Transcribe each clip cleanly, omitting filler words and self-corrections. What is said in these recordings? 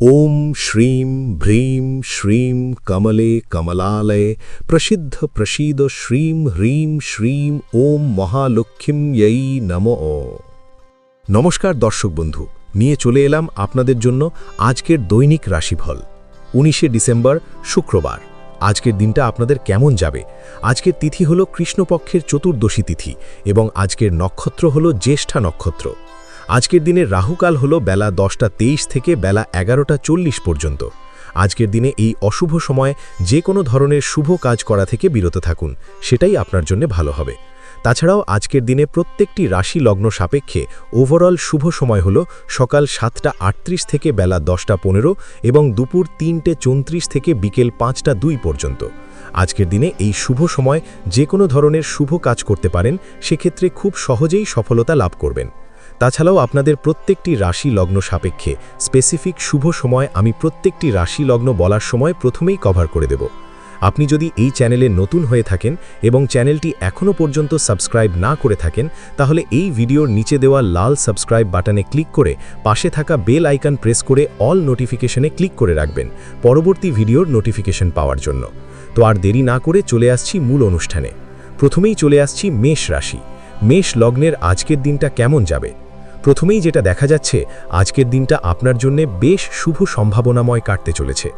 ओम श्रीं भ्रीं श्रीं कमले कमलालये प्रसिद्ध प्रसीद श्रीं ह्रीं श्रीं ओम মহালক্ষ্মীময়ী নমঃ। নমস্কার দর্শক বন্ধু, নিয়ে চলে এলাম আপনাদের জন্য আজকের দৈনিক রাশিফল 19শে ডিসেম্বর শুক্রবার। আজকের দিনটা আপনাদের কেমন যাবে? আজকের তিথি হলো কৃষ্ণপক্ষের চতুর্দশী তিথি এবং আজকের নক্ষত্র হলো জ্যেষ্ঠা নক্ষত্র। আজকের দিনে রাহুকাল হলো বেলা 10টা 23 থেকে বেলা 11টা 40 পর্যন্ত। আজকের দিনে এই অশুভ সময়ে যে কোনো ধরনের শুভ কাজ করা থেকে বিরত থাকুন, সেটাই আপনার জন্য ভালো হবে। তাছাড়াও আজকের দিনে প্রত্যেকটি রাশি লগ্ন সাপেক্ষে ওভারঅল শুভ সময় হলো সকাল 7টা 38 থেকে বেলা 10টা 15 এবং দুপুর 3টে 34 থেকে বিকেল 5টা 2 পর্যন্ত। আজকের দিনে এই শুভ সময় যে কোনো ধরনের শুভ কাজ করতে পারেন, সেক্ষেত্রে খুব সহজেই সফলতা লাভ করবেন। তাছাড়াও আপনাদের প্রত্যেকটি রাশি লগ্ন সাপেক্ষে স্পেসিফিক শুভ সময় আমি প্রত্যেকটি রাশি লগ্ন বলার সময় প্রথমেই কভার করে দেব। আপনি যদি এই চ্যানেলে নতুন হয়ে থাকেন এবং চ্যানেলটি এখনও পর্যন্ত সাবস্ক্রাইব না করে থাকেন, তাহলে এই ভিডিওর নিচে দেওয়া লাল সাবস্ক্রাইব বাটনে ক্লিক করে পাশে থাকা বেল আইকন প্রেস করে অল নোটিফিকেশনে ক্লিক করে রাখবেন পরবর্তী ভিডিওর নোটিফিকেশন পাওয়ার জন্য। তো আর দেরি না করে চলে আসছি মূল অনুষ্ঠানে। প্রথমেই চলে আসছি মেষ রাশি। মেষ লগ্নের আজকের দিনটা কেমন যাবে? প্রথমেই যেটা দেখা যাচ্ছে, আজকের দিনটা আপনার জন্য বেশ শুভ সম্ভাবনাময় কাটতে চলেছে।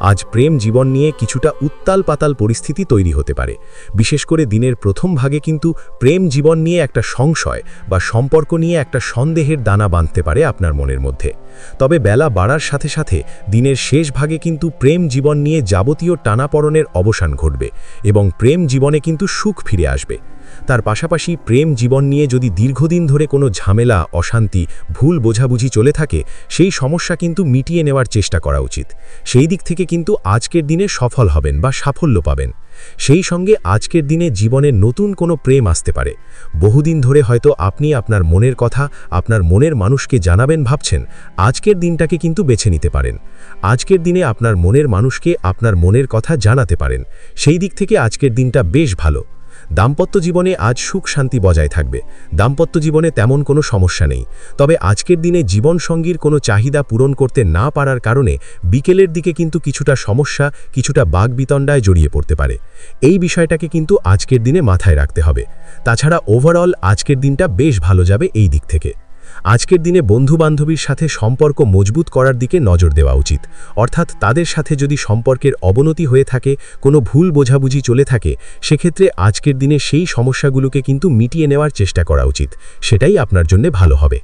আজ প্রেম জীবন নিয়ে কিছুটা উত্তাল পাতাল পরিস্থিতি তৈরি হতে পারে। বিশেষ করে দিনের প্রথম ভাগে কিন্তু প্রেম জীবন নিয়ে একটা সংশয় বা সম্পর্ক নিয়ে একটা সন্দেহের দানা বাঁধতে পারে আপনার মনের মধ্যে। তবে বেলা বাড়ার সাথে সাথে দিনের শেষ ভাগে কিন্তু প্রেম জীবন নিয়ে যাবতীয় টানাপড়নের অবসান ঘটবে এবং প্রেম জীবনে কিন্তু সুখ ফিরে আসবে। তার পাশাপাশি প্রেম জীবন নিয়ে যদি দীর্ঘদিন ধরে কোনো ঝামেলা, অশান্তি, ভুল বোঝাবুঝি চলে থাকে, সেই সমস্যা কিন্তু মিটিয়ে নেওয়ার চেষ্টা করা উচিত। সেই দিক থেকে কিন্তু আজকের দিনে সফল হবেন বা সাফল্য পাবেন। সেই সঙ্গে আজকের দিনে জীবনে নতুন কোনো প্রেম আসতে পারে। বহুদিন ধরে হয়তো আপনি আপনার মনের কথা আপনার মনের মানুষকে জানাবেন ভাবছেন, আজকের দিনটাকে কিন্তু বেছে নিতে পারেন। আজকের দিনে আপনার মনের মানুষকে আপনার মনের কথা জানাতে পারেন। সেই দিক থেকে আজকের দিনটা বেশ ভালো। দাম্পত্য জীবনে আজ সুখ শান্তি বজায় থাকবে। দাম্পত্য জীবনে তেমন কোনো সমস্যা নেই। তবে আজকের দিনে জীবনসঙ্গীর কোনো চাহিদা পূরণ করতে না পারার কারণে বিকেলের দিকে কিন্তু কিছুটা সমস্যা, কিছুটা বাগবিতণ্ডায় জড়িয়ে পড়তে পারে। এই বিষয়টাকে কিন্তু আজকের দিনে মাথায় রাখতে হবে। তাছাড়া ওভারঅল আজকের দিনটা বেশ ভালো যাবে এই দিক থেকে। আজকের দিনে বন্ধুবান্ধবীর সাথে সম্পর্ক মজবুত করার দিকে নজর দেওয়া উচিত। অর্থাৎ তাদের সাথে যদি সম্পর্কের অবনতি হয়ে থাকে, কোনো ভুল বোঝাবুঝি চলে থাকে, সেক্ষেত্রে আজকের দিনে সেই সমস্যাগুলোকে কিন্তু মিটিয়ে নেওয়ার চেষ্টা করা উচিত। সেটাই আপনার জন্য ভালো হবে।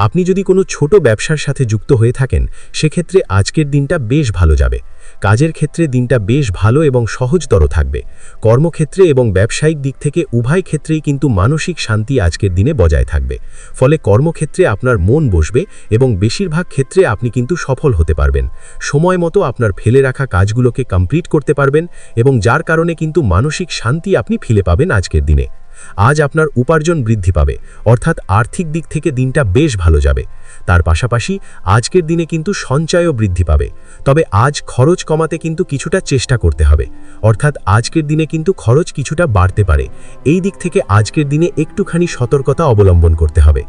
আপনি যদি কোনো ছোট ব্যবসার সাথে যুক্ত হয়ে থাকেন, সেক্ষেত্রে আজকের দিনটা বেশ ভালো যাবে। কাজের ক্ষেত্রে দিনটা বেশ ভালো এবং সহজতর থাকবে। কর্মক্ষেত্রে এবং ব্যবসায়িক দিক থেকে উভয় ক্ষেত্রেই কিন্তু মানসিক শান্তি আজকের দিনে বজায় থাকবে। ফলে কর্মক্ষেত্রে আপনার মন বসবে এবং বেশিরভাগ ক্ষেত্রে আপনি কিন্তু সফল হতে পারবেন। সময় মতো আপনার ফেলে রাখা কাজগুলোকে কমপ্লিট করতে পারবেন এবং যার কারণে কিন্তু মানসিক শান্তি আপনি ফিরে পাবেন আজকের দিনে। আজ আপনার উপার্জন বৃদ্ধি পাবে, অর্থাৎ আর্থিক দিক থেকে দিনটা বেশ ভালো যাবে। তার পাশাপাশি আজকের দিনে কিন্তু সঞ্চয়ও বৃদ্ধি পাবে। তবে আজ খরচ কমাতে কিন্তু কিছুটা চেষ্টা করতে হবে, অর্থাৎ আজকের দিনে কিন্তু খরচ কিছুটা বাড়তে পারে। এই দিক থেকে আজকের দিনে একটুখানি সতর্কতা অবলম্বন করতে হবে।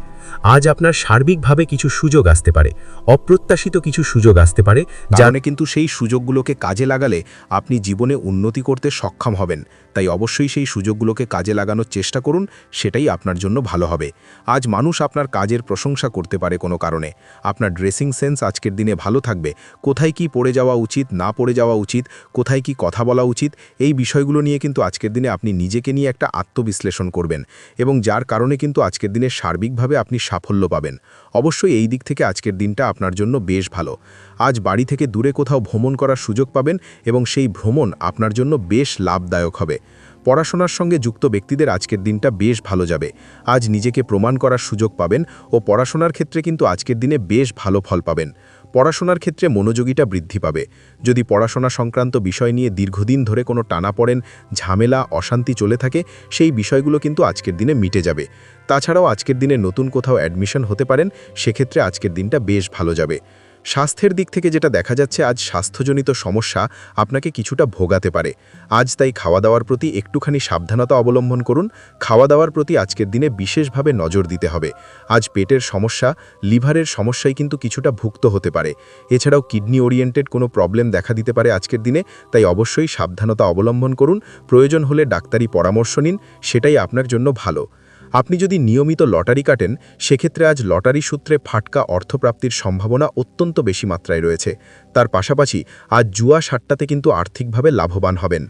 আজ আপনার সার্বিকভাবে কিছু সুযোগ আসতে পারে, অপ্রত্যাশিত কিছু সুযোগ আসতে পারে, জানে কিন্তু সেই সুযোগগুলোকে কাজে লাগালে আপনি জীবনে উন্নতি করতে সক্ষম হবেন। তাই অবশ্যই সেই সুযোগগুলোকে কাজে লাগানোর চেষ্টা করুন, সেটাই আপনার জন্য ভালো হবে। আজ মানুষ আপনার কাজের প্রশংসা করতে পারে কোনো কারণে। আপনার ড্রেসিং সেন্স আজকের দিনে ভালো থাকবে। কোথায় কি পড়ে যাওয়া উচিত, না পড়ে যাওয়া উচিত, কোথায় কি কথা বলা উচিত, এই বিষয়গুলো নিয়ে কিন্তু আজকের দিনে আপনি নিজেকে নিয়ে একটা আত্মবিশ্লেষণ করবেন এবং যার কারণে কিন্তু আজকের দিনে সার্বিকভাবে আপনি সাফল্য পাবেন। অবশ্যই এই দিক থেকে আজকের দিনটা আপনার জন্য বেশ ভালো। আজ বাড়ি থেকে দূরে কোথাও ভ্রমণ করার সুযোগ পাবেন এবং সেই ভ্রমণ আপনার জন্য বেশ লাভদায়ক হবে। পড়াশোনার সঙ্গে যুক্ত ব্যক্তিদের আজকের দিনটা বেশ ভালো যাবে। আজ নিজেকে প্রমাণ করার সুযোগ পাবেন ও পড়াশোনার ক্ষেত্রে কিন্তু আজকের দিনে বেশ ভালো ফল পাবেন। পড়াশোনার ক্ষেত্রে মনোযোগিতা বৃদ্ধি পাবে। যদি পড়াশোনা সংক্রান্ত বিষয় নিয়ে দীর্ঘদিন ধরে কোনো টানাপড়েন, ঝামেলা, অশান্তি চলে থাকে, সেই বিষয়গুলো কিন্তু আজকের দিনে মিটে যাবে। তাছাড়াও আজকের দিনে নতুন কোথাও অ্যাডমিশন হতে পারেন, সেক্ষেত্রে আজকের দিনটা বেশ ভালো যাবে। স্বাস্থ্যের দিক থেকে যেটা দেখা যাচ্ছে আজ স্বাস্থ্যজনিত সমস্যা আপনাকে কিছুটা ভোগাতে পারে। আজ তাই খাওয়া দাওয়ার প্রতি একটুখানি সাবধানতা অবলম্বন করুন। খাওয়া দাওয়ার প্রতি আজকের দিনে বিশেষভাবে নজর দিতে হবে। আজ পেটের সমস্যা, লিভারের সমস্যায় কিন্তু কিছুটা ভুক্ত হতে পারে। এছাড়াও কিডনি ওরিয়েন্টেড কোনো প্রবলেম দেখা দিতে পারে আজকের দিনে, তাই অবশ্যই সাবধানতা অবলম্বন করুন। প্রয়োজন হলে ডাক্তারি পরামর্শ নিন, সেটাই আপনার জন্য ভালো। আপনি যদি নিয়মিত লটারি কাটেন, সেক্ষেত্রে আজ লটারি সূত্রে ফাটকা অর্থপ্রাপ্তির সম্ভাবনা অত্যন্ত বেশি মাত্রায় রয়েছে। তার পাশাপাশি আজ জুয়া সাট্টাতে কিন্তু আর্থিকভাবে লাভবান হবেন।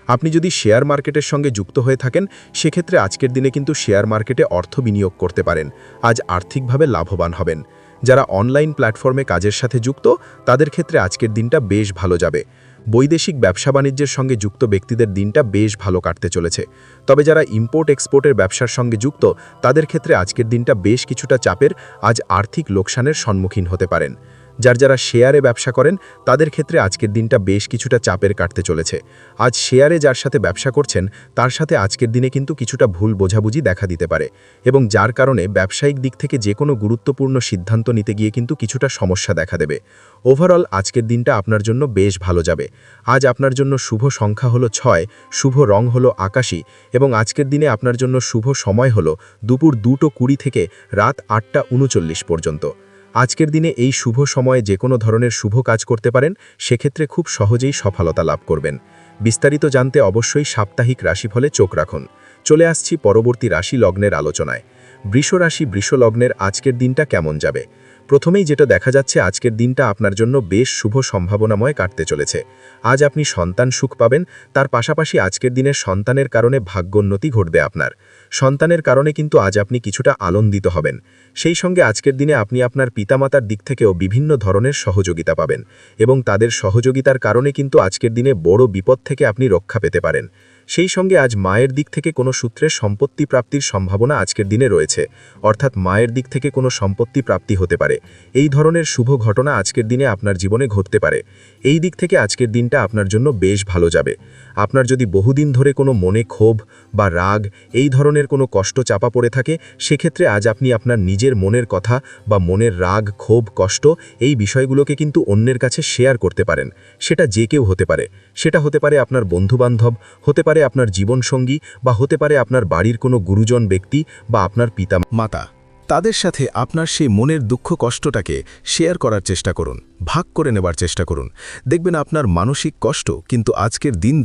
আপনি যদি শেয়ার মার্কেটের সঙ্গে যুক্ত হয়ে থাকেন, সেক্ষেত্রে আজকের দিনে কিন্তু শেয়ার মার্কেটে অর্থ বিনিয়োগ করতে পারেন। আজ আর্থিকভাবে লাভবান হবেন। যারা অনলাইন প্ল্যাটফর্মে কাজের সাথে যুক্ত, তাদের ক্ষেত্রে আজকের দিনটা বেশ ভালো যাবে। বৈদেশিক ব্যবসা বাণিজ্যের সঙ্গে যুক্ত ব্যক্তিদের দিনটা বেশ ভালো কাটতে চলেছে। তবে যারা ইম্পোর্ট এক্সপোর্টের ব্যবসার সঙ্গে যুক্ত, তাদের ক্ষেত্রে আজকের দিনটা বেশ কিছুটা চাপের। আজ আর্থিক লোকসানের সম্মুখীন হতে পারেন। যারা শেয়ারে ব্যবসা করেন, তাদের ক্ষেত্রে আজকের দিনটা বেশ কিছুটা চাপের কাটতে চলেছে। আজ শেয়ারে যার সাথে ব্যবসা করছেন, তার সাথে আজকের দিনে কিন্তু কিছুটা ভুল বোঝাবুঝি দেখা দিতে পারে, এবং যার কারণে ব্যবসায়িক দিক থেকে যে কোনো গুরুত্বপূর্ণ সিদ্ধান্ত নিতে গিয়ে কিন্তু কিছুটা সমস্যা দেখা দেবে। ওভারঅল আজকের দিনটা আপনার জন্য বেশ ভালো যাবে। আজ আপনার জন্য শুভ সংখ্যা হলো 6, শুভ রং হলো আকাশী, এবং আজকের দিনে আপনার জন্য শুভ সময় হলো দুপুর 2:20 থেকে রাত 8:39 পর্যন্ত। আজকের দিনে এই শুভ সময়ে যে কোনো ধরনের শুভ কাজ করতে পারেন, সেক্ষেত্রে খুব সহজেই সফলতা লাভ করবেন। বিস্তারিত জানতে অবশ্যই সাপ্তাহিক রাশিফলে চোখ রাখুন। চলে আসছি পরবর্তী রাশি লগ্নের আলোচনায়। বৃষ রাশি, বৃষ লগ্নের আজকের দিনটা কেমন যাবে? প্রথমেই যেটা দেখা যাচ্ছে, আজকের দিনটা আপনার জন্য বেশ শুভ সম্ভাবনাময় কাটতে চলেছে। আজ আপনি সন্তান সুখ পাবেন। তার পাশাপাশি আজকের দিনের সন্তানের কারণে ভাগ্যোন্নতি ঘটবে আপনার। সন্তানের কারণে কিন্তু আজ আপনি কিছুটা আনন্দিত হবেন। সেই সঙ্গে আজকের দিনে আপনি আপনার পিতামাতার দিক থেকেও বিভিন্ন ধরনের সহযোগিতা পাবেন, এবং তাদের সহযোগিতার কারণে কিন্তু আজকের দিনে বড় বিপদ থেকে আপনি রক্ষা পেতে পারেন। সেই সঙ্গে আজ মায়ের দিক থেকে কোনো সূত্রে সম্পত্তি প্রাপ্তির সম্ভাবনা আজকের দিনে রয়েছে, অর্থাৎ মায়ের দিক থেকে কোনো সম্পত্তি প্রাপ্তি হতে পারে। এই ধরনের শুভ ঘটনা আজকের দিনে আপনার জীবনে ঘটতে পারে। এই দিক থেকে আজকের দিনটা আপনার জন্য বেশ ভালো যাবে। আপনার যদি বহুদিন ধরে কোনো মনে ক্ষোভ বা রাগ, এই ধরনের কোনো কষ্ট চাপা পড়ে থাকে, সেক্ষেত্রে আজ আপনি আপনার নিজের মনের কথা বা মনের রাগ, ক্ষোভ, কষ্ট, এই বিষয়গুলোকে কিন্তু অন্যের কাছে শেয়ার করতে পারেন। সেটা যে কেউ হতে পারে। সেটা হতে পারে আপনার বন্ধুবান্ধব, হতে পারে আপনার জীবনসঙ্গী, বা হতে পারে আপনার বাড়ির কোনো গুরুজন ব্যক্তি বা আপনার পিতা মাতা। তাদের সাথে আপনার সেই মনের দুঃখ কষ্টটাকে শেয়ার করার চেষ্টা করুন, ভাগ করে নেবার চেষ্টা করুন। দেখবেন আপনার মানসিক কষ্ট কিন্তু আজকের দিন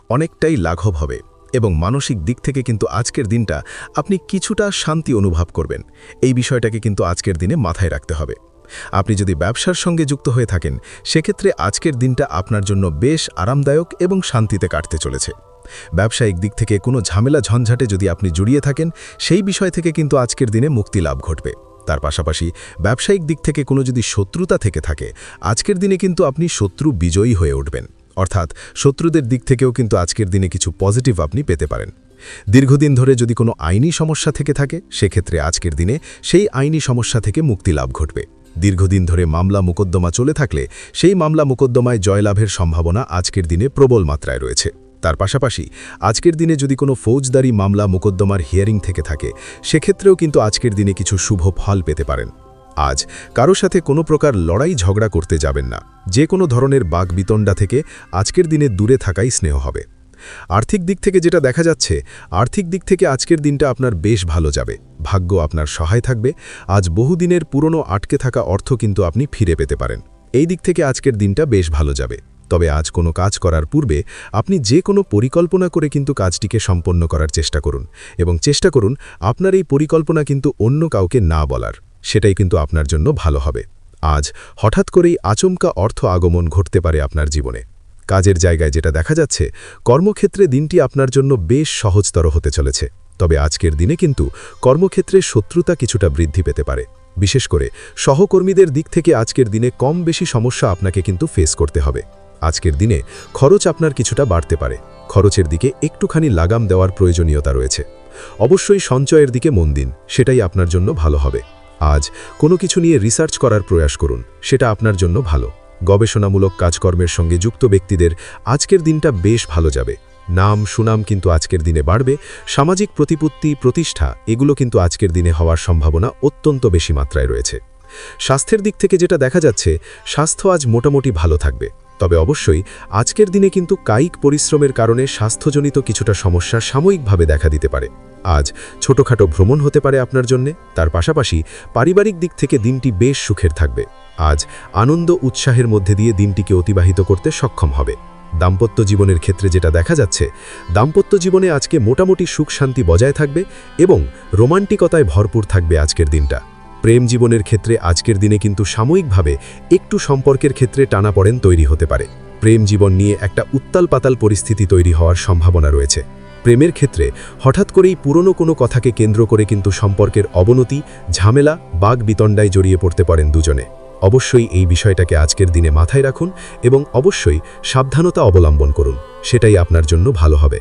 অনেকটাই লাঘব হবে, এবং মানসিক দিক থেকে কিন্তু আজকের দিনটা আপনি কিছুটা শান্তি অনুভব করবেন। এই বিষয়টাকে কিন্তু আজকের দিনে মাথায় রাখতে হবে। আপনি যদি ব্যবসার সঙ্গে যুক্ত হয়ে থাকেন, সেক্ষেত্রে আজকের দিনটা আপনার জন্য বেশ আরামদায়ক এবং শান্তিতে কাটতে চলেছে। ব্যবসায়িক দিক থেকে কোনো ঝামেলা ঝঞ্ঝাটে যদি আপনি জড়িয়ে থাকেন, সেই বিষয় থেকে কিন্তু আজকের দিনে মুক্তি লাভ ঘটবে। তার পাশাপাশি ব্যবসায়িক দিক থেকে কোনো যদি শত্রুতা থেকে থাকে, আজকের দিনে কিন্তু আপনি শত্রু বিজয়ী হয়ে উঠবেন, অর্থাৎ শত্রুদের দিক থেকেও কিন্তু আজকের দিনে কিছু পজিটিভ আপনি পেতে পারেন। দীর্ঘদিন ধরে যদি কোনো আইনি সমস্যা থেকে থাকে, সেক্ষেত্রে আজকের দিনে সেই আইনি সমস্যা থেকে মুক্তি লাভ ঘটবে। দীর্ঘদিন ধরে মামলা মোকদ্দমা চলে থাকলে, সেই মামলা মোকদ্দমায় জয়লাভের সম্ভাবনা আজকের দিনে প্রবল মাত্রায় রয়েছে। তার পাশাপাশি আজকের দিনে যদি কোনো ফৌজদারি মামলা মোকদ্দমার হিয়ারিং থেকে থাকে, সেক্ষেত্রেও কিন্তু আজকের দিনে কিছু শুভ ফল পেতে পারেন। আজ কারো সাথে কোনো প্রকার লড়াই ঝগড়া করতে যাবেন না। যে কোনো ধরনের বাকবিতণ্ডা থেকে আজকের দিনে দূরে থাকাই স্নেহ হবে। আর্থিক দিক থেকে যেটা দেখা যাচ্ছে, আর্থিক দিক থেকে আজকের দিনটা আপনার বেশ ভালো যাবে। ভাগ্য আপনার সহায় থাকবে। আজ বহুদিনের পুরনো আটকে থাকা অর্থ কিন্তু আপনি ফিরে পেতে পারেন। এই দিক থেকে আজকের দিনটা বেশ ভালো যাবে। তবে আজ কোনো কাজ করার পূর্বে আপনি যে কোনো পরিকল্পনা করে কিন্তু কাজটিকে সম্পন্ন করার চেষ্টা করুন, এবং চেষ্টা করুন আপনার এই পরিকল্পনা কিন্তু অন্য কাউকে না বলার। সেটাই কিন্তু আপনার জন্য ভালো হবে। আজ হঠাৎ করেই আচমকা অর্থ আগমন ঘটতে পারে আপনার জীবনে। কাজের জায়গায় যেটা দেখা যাচ্ছে, কর্মক্ষেত্রে দিনটি আপনার জন্য বেশ সহজতর হতে চলেছে। তবে আজকের দিনে কিন্তু কর্মক্ষেত্রে শত্রুতা কিছুটা বৃদ্ধি পেতে পারে। বিশেষ করে সহকর্মীদের দিক থেকে আজকের দিনে কম বেশি সমস্যা আপনাকে কিন্তু ফেস করতে হবে। আজকের দিনে খরচ আপনার কিছুটা বাড়তে পারে। খরচের দিকে একটুখানি লাগাম দেওয়ার প্রয়োজনীয়তা রয়েছে। অবশ্যই সঞ্চয়ের দিকে মন দিন, সেটাই আপনার জন্য ভালো হবে। আজ কোনো কিছু নিয়ে রিসার্চ করার প্রয়াস করুন, সেটা আপনার জন্য ভালো। গবেষণামূলক কাজকর্মের সঙ্গে যুক্ত ব্যক্তিদের আজকের দিনটা বেশ ভালো যাবে। নাম সুনাম কিন্তু আজকের দিনে বাড়বে। সামাজিক প্রতিপত্তি, প্রতিষ্ঠা, এগুলো কিন্তু আজকের দিনে হওয়ার সম্ভাবনা অত্যন্ত বেশি মাত্রায় রয়েছে। স্বাস্থ্যের দিক থেকে যেটা দেখা যাচ্ছে, স্বাস্থ্য আজ মোটামুটি ভালো থাকবে। তবে অবশ্যই আজকের দিনে কিন্তু কায়িক পরিশ্রমের কারণে স্বাস্থ্যজনিত কিছুটা সমস্যা সাময়িকভাবে দেখা দিতে পারে। আজ ছোটখাটো ভ্রমণ হতে পারে আপনার জন্যে। তার পাশাপাশি পারিবারিক দিক থেকে দিনটি বেশ সুখের থাকবে। আজ আনন্দ উৎসাহের মধ্যে দিয়ে দিনটিকে অতিবাহিত করতে সক্ষম হবে। দাম্পত্য জীবনের ক্ষেত্রে যেটা দেখা যাচ্ছে, দাম্পত্য জীবনে আজকে মোটামুটি সুখ শান্তি বজায় থাকবে এবং রোমান্টিকতায় ভরপুর থাকবে আজকের দিনটা। প্রেম জীবনের ক্ষেত্রে আজকের দিনে কিন্তু সাময়িকভাবে একটু সম্পর্কের ক্ষেত্রে টানাপড়েন তৈরি হতে পারে। প্রেম জীবন নিয়ে একটা উত্তাল পাতাল পরিস্থিতি তৈরি হওয়ার সম্ভাবনা রয়েছে। প্রেমের ক্ষেত্রে হঠাৎ করেই পুরনো কোনো কথাকে কেন্দ্র করে কিন্তু সম্পর্কের অবনতি, ঝামেলা, বাগবিতণ্ডায় জড়িয়ে পড়তে পারেন দুজনে। অবশ্যই এই বিষয়টাকে আজকের দিনে মাথায় রাখুন এবং অবশ্যই সাবধানতা অবলম্বন করুন, সেটাই আপনার জন্য ভালো হবে।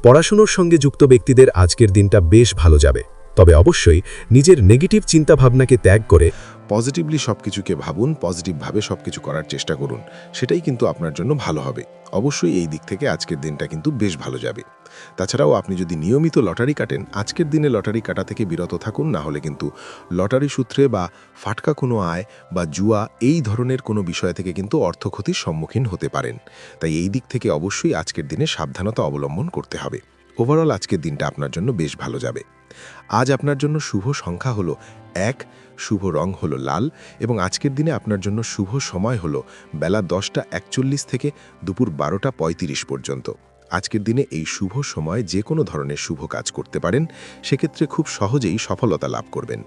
পড়াশোনার সঙ্গে যুক্ত ব্যক্তিদের আজকের দিনটা বেশ ভালো যাবে। তবে অবশ্যই নিজের নেগেটিভ চিন্তাভাবনাকে ত্যাগ করে পজিটিভলি সবকিছুকে ভাবুন, পজিটিভভাবে সবকিছু করার চেষ্টা করুন, সেটাই কিন্তু আপনার জন্য ভালো হবে। অবশ্যই এই দিক থেকে আজকের দিনটা কিন্তু বেশ ভালো যাবে। তাছাড়াও আপনি যদি নিয়মিত লটারি কাটেন, আজকের দিনে লটারি কাটা থেকে বিরত থাকুন, না হলে কিন্তু লটারি সূত্রে বা ফাটকা কোনো আয় বা জুয়া এই ধরনের কোনো বিষয় থেকে কিন্তু অর্থক্ষতির সম্মুখীন হতে পারেন। তাই এই দিক থেকে অবশ্যই আজকের দিনে সাবধানতা অবলম্বন করতে হবে। ওভারঅল আজকের দিনটা আপনার জন্য বেশ ভালো যাবে। আজ আপনার জন্য শুভ সংখ্যা হলো 1, শুভ রং হলো লাল এবং আজকের দিনে আপনার জন্য শুভ সময় হলো বেলা 10:41 থেকে দুপুর 12:35 পর্যন্ত। আজকের দিনে এই শুভ সময় যে কোনো ধরনের শুভ কাজ করতে পারেন, সেক্ষেত্রে খুব সহজেই সফলতা লাভ করবেন।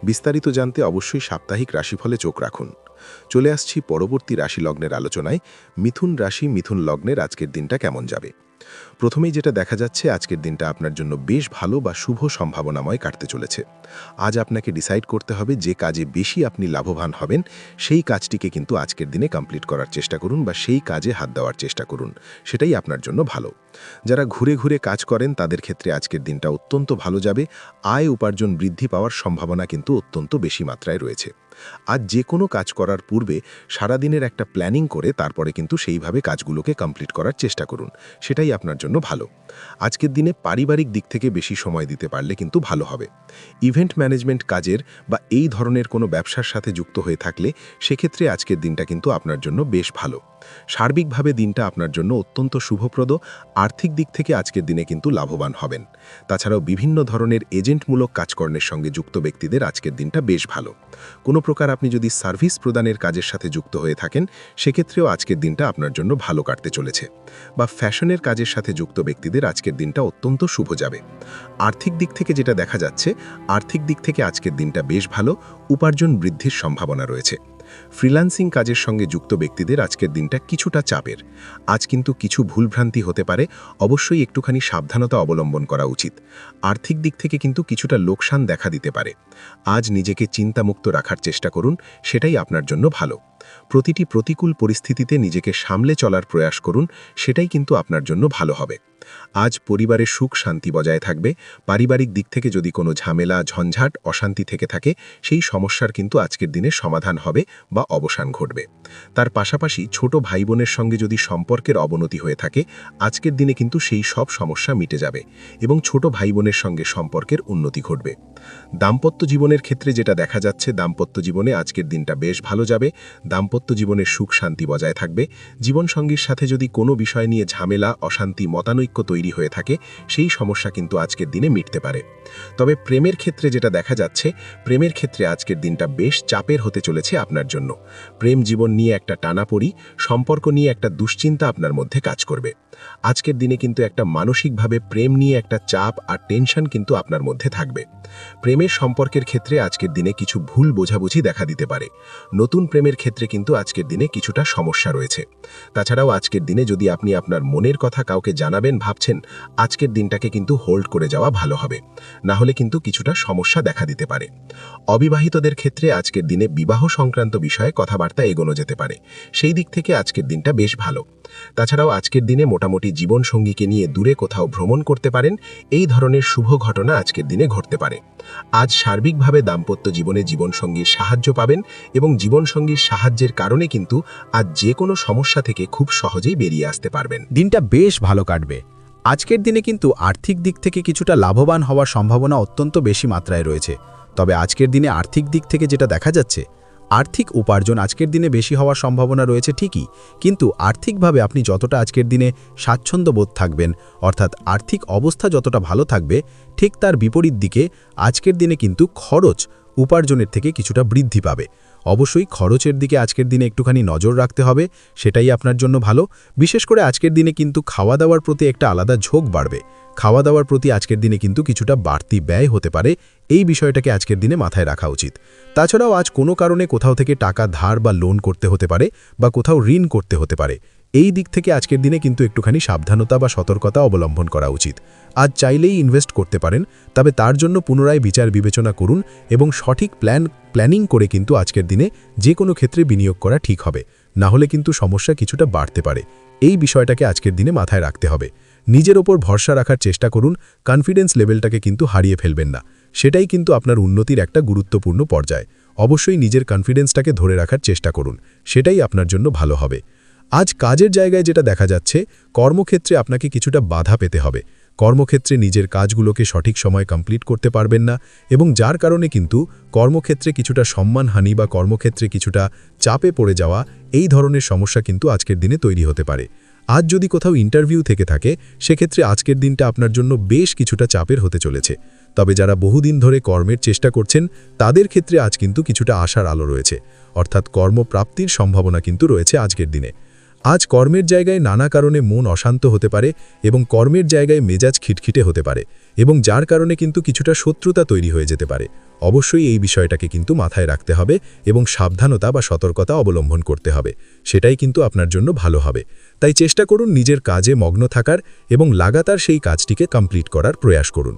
বিস্তারিত জানতে অবশ্যই সাপ্তাহিক রাশিফলে চোখ রাখুন। চলে আসছি পরবর্তী রাশি লগ্নের আলোচনায়। মিথুন রাশি, মিথুন লগ্নের আজকের দিনটা কেমন যাবে? প্রথমেই যেটা দেখা যাচ্ছে, আজকের দিনটা আপনার জন্য বেশ ভালো বা শুভ সম্ভাবনাময় কাটতে চলেছে। আজ আপনাকে ডিসাইড করতে হবে যে কাজে বেশি আপনি লাভবান হবেন, সেই কাজটিকে কিন্তু আজকের দিনে কমপ্লিট করার চেষ্টা করুন বা সেই কাজে হাত দেওয়ার চেষ্টা করুন, সেটাই আপনার জন্য ভালো। যারা ঘুরে ঘুরে কাজ করেন তাদের ক্ষেত্রে আজকের দিনটা অত্যন্ত ভালো যাবে। আয় উপার্জন বৃদ্ধি পাওয়ার সম্ভাবনা কিন্তু অত্যন্ত বেশি মাত্রায় রয়েছে। আজ যে কোনো কাজ করার পূর্বে সারাদিনের একটা প্ল্যানিং করে তারপরে কিন্তু সেইভাবে কাজগুলোকে কমপ্লিট করার চেষ্টা করুন, সেটাই আপনার জন্য ভালো। আজকের দিনে পারিবারিক দিক থেকে বেশি সময় দিতে পারলে কিন্তু ভালো হবে। ইভেন্ট ম্যানেজমেন্ট কাজের বা এই ধরনের কোনো ব্যবসার সাথে যুক্ত হয়ে থাকলে সেক্ষেত্রে আজকের দিনটা কিন্তু আপনার জন্য বেশ ভালো। সার্বিকভাবে দিনটা আপনার জন্য অত্যন্ত শুভপ্রদ। আর্থিক দিক থেকে আজকের দিনে কিন্তু লাভবান হবেন। তাছাড়াও বিভিন্ন ধরনের এজেন্টমূলক কাজকর্মের সঙ্গে যুক্ত ব্যক্তিদের আজকের দিনটা বেশ ভালো। কোনো প্রকার আপনি যদি সার্ভিস প্রদানের কাজের সাথে যুক্ত হয়ে থাকেন, সেক্ষেত্রেও আজকের দিনটা আপনার জন্য ভালো কাটতে চলেছে। বা ফ্যাশনের কাজের সাথে যুক্ত ব্যক্তিদের আজকের দিনটা অত্যন্ত শুভ যাবে। আর্থিক দিক থেকে যেটা দেখা যাচ্ছে, আর্থিক দিক থেকে আজকের দিনটা বেশ ভালো, উপার্জন বৃদ্ধির সম্ভাবনা রয়েছে। ফ্রিল্যান্সিং কাজের সঙ্গে যুক্ত ব্যক্তিদের আজকের দিনটা কিছুটা চাপের। আজ কিন্তু কিছু ভুলভ্রান্তি হতে পারে, অবশ্যই একটুখানি সাবধানতা অবলম্বন করা উচিত। আর্থিক দিক থেকে কিন্তু কিছুটা লোকসান দেখা দিতে পারে। আজ নিজেকে চিন্তামুক্ত রাখার চেষ্টা করুন, সেটাই আপনার জন্য ভালো। প্রতিটি প্রতিকূল পরিস্থিতিতে নিজেকে সামলে চলার প্রয়াস করুন, সেটাই কিন্তু আপনার জন্য ভালো হবে। আজ পরিবারের সুখ শান্তি বজায় থাকবে। পারিবারিক দিক থেকে যদি কোনো ঝামেলা, ঝঞ্ঝাট, অশান্তি থেকে থাকে, সেই সমস্যার কিন্তু আজকের দিনে সমাধান হবে বা অবসান ঘটবে। তার পাশাপাশি ছোট ভাই বোনের সঙ্গে যদি সম্পর্কের অবনতি হয়ে থাকে, আজকের দিনে কিন্তু সেই সব সমস্যা মিটে যাবে এবং ছোট ভাই বোনের সঙ্গে সম্পর্কের উন্নতি ঘটবে। দাম্পত্য জীবনের ক্ষেত্রে যেটা দেখা যাচ্ছে, দাম্পত্য জীবনে আজকের দিনটা বেশ ভালো যাবে। দাম্পত্য জীবনের সুখ শান্তি বজায় থাকবে। জীবনসঙ্গীর সাথে যদি কোনো বিষয় নিয়ে ঝামেলা, অশান্তি, মতানৈক্য তৈরি হয়ে থাকে, সেই সমস্যা কিন্তু আজকের দিনে মিটতে পারে। তবে প্রেমের ক্ষেত্রে যেটা দেখা যাচ্ছে, প্রেমের ক্ষেত্রে আজকের দিনটা বেশ চাপের হতে চলেছে আপনার জন্য। প্রেম জীবন নিয়ে একটা টানাপড়ি, সম্পর্ক নিয়ে একটা দুশ্চিন্তা আপনার মধ্যে কাজ করবে। আজকের দিনে কিন্তু একটা মানসিকভাবে প্রেম নিয়ে একটা চাপ আর টেনশন কিন্তু আপনার মধ্যে থাকবে। প্রেমের সম্পর্কের ক্ষেত্রে আজকের দিনে কিছু ভুল বোঝাবুঝি দেখা দিতে পারে। নতুন প্রেমের ক্ষেত্রে কিন্তু আজকের দিনে কিছুটা সমস্যা রয়েছে। তাছাড়াও আজকের দিনে যদি আপনি আপনার মনের কথা কাউকে জানাবেন ভাবছেন, আজকের দিনটাকে কিন্তু হোল্ড করে যাওয়া ভালো হবে, না হলে কিন্তু কিছুটা সমস্যা দেখা দিতে পারে। অবিবাহিতদের ক্ষেত্রে আজকের দিনে বিবাহ সংক্রান্ত বিষয়ে কথাবার্তা এগোনো যেতে পারে, সেই দিক থেকে আজকের দিনটা বেশ ভালো। তাছাড়াও আজকের দিনে মোটামুটি জীবনসঙ্গীকে নিয়ে দূরে কোথাও ভ্রমণ করতে পারেন, এই ধরনের শুভ ঘটনা আজকের দিনে ঘটতে পারে। আজ সার্বিকভাবে দাম্পত্য জীবনে জীবনসঙ্গীর সাহায্য পাবেন এবং জীবনসঙ্গীর সাহায্যের কারণে কিন্তু আজ যে কোনো সমস্যা থেকে খুব সহজেই বেরিয়ে আসতে পারবেন। দিনটা বেশ ভালো কাটবে। আজকের দিনে কিন্তু আর্থিক দিক থেকে কিছুটা লাভবান হওয়ার সম্ভাবনা অত্যন্ত বেশি মাত্রায় রয়েছে। তবে আজকের দিনে আর্থিক দিক থেকে যেটা দেখা যাচ্ছে, আর্থিক উপার্জন আজকের দিনে বেশি হওয়ার সম্ভাবনা রয়েছে ঠিকই, কিন্তু আর্থিকভাবে আপনি যতটা আজকের দিনে স্বাচ্ছন্দ্যবোধ থাকবেন, অর্থাৎ আর্থিক অবস্থা যতটা ভালো থাকবে, ঠিক তার বিপরীত দিকে আজকের দিনে কিন্তু খরচ উপার্জনের থেকে কিছুটা বৃদ্ধি পাবে। অবশ্যই খরচের দিকে আজকের দিনে একটুখানি নজর রাখতে হবে, সেটাই আপনার জন্য ভালো। বিশেষ করে আজকের দিনে কিন্তু খাওয়া দাওয়ার প্রতি একটা আলাদা ঝোঁক বাড়বে। খাওয়া দাওয়ার প্রতি আজকের দিনে কিন্তু কিছুটা বাড়তি ব্যয় হতে পারে, এই বিষয়টাকে আজকের দিনে মাথায় রাখা উচিত। তাছাড়াও আজ কোনো কারণে কোথাও থেকে টাকা ধার বা লোন করতে হতে পারে, বা কোথাও ঋণ করতে হতে পারে। এই দিক থেকে আজকের দিনে কিন্তু একটুখানি সাবধানতা বা সতর্কতা অবলম্বন করা উচিত। আজ চাইলেই ইনভেস্ট করতে পারেন, তবে তার জন্য পুনরায় বিচার বিবেচনা করুন এবং সঠিক প্ল্যানিং করে কিন্তু আজকের দিনে যে কোনো ক্ষেত্রে বিনিয়োগ করা ঠিক হবে, না হলে কিন্তু সমস্যা কিছুটা বাড়তে পারে। এই বিষয়টাকে আজকের দিনে মাথায় রাখতে হবে। নিজের ওপর ভরসা রাখার চেষ্টা করুন, কনফিডেন্স লেভেলটাকে কিন্তু হারিয়ে ফেলবেন না। সেটাই কিন্তু আপনার উন্নতির একটা গুরুত্বপূর্ণ পর্যায়। অবশ্যই নিজের কনফিডেন্সটাকে ধরে রাখার চেষ্টা করুন, সেটাই আপনার জন্য ভালো হবে। আজ কাজের জায়গায় যেটা দেখা যাচ্ছে, কর্মক্ষেত্রে আপনাকে কিছুটা বাধা পেতে হবে। কর্মক্ষেত্রে নিজের কাজগুলোকে সঠিক সময় কমপ্লিট করতে পারবেন না, এবং যার কারণে কিন্তু কর্মক্ষেত্রে কিছুটা সম্মানহানি বা কর্মক্ষেত্রে কিছুটা চাপে পড়ে যাওয়া, এই ধরনের সমস্যা কিন্তু আজকের দিনে তৈরি হতে পারে। আজ যদি কোথাও ইন্টারভিউ থেকে থাকে, সেক্ষেত্রে আজকের দিনটা আপনার জন্য বেশ কিছুটা চাপের হতে চলেছে। তবে যারা বহুদিন ধরে কর্মের চেষ্টা করছেন, তাদের ক্ষেত্রে আজ কিন্তু কিছুটা আশার আলো রয়েছে, অর্থাৎ কর্মপ্রাপ্তির সম্ভাবনা কিন্তু রয়েছে আজকের দিনে। আজ কর্মের জায়গায় নানা কারণে মন অশান্ত হতে পারে এবং কর্মের জায়গায় মেজাজ খিটখিটে হতে পারে, এবং যার কারণে কিন্তু কিছুটা শত্রুতা তৈরি হয়ে যেতে পারে। অবশ্যই এই বিষয়টাকে কিন্তু মাথায় রাখতে হবে এবং সাবধানতা বা সতর্কতা অবলম্বন করতে হবে, সেটাই কিন্তু আপনার জন্য ভালো হবে। তাই চেষ্টা করুন নিজের কাজে মগ্ন থাকার এবং লাগাতার সেই কাজটিকে কমপ্লিট করার প্রয়াস করুন।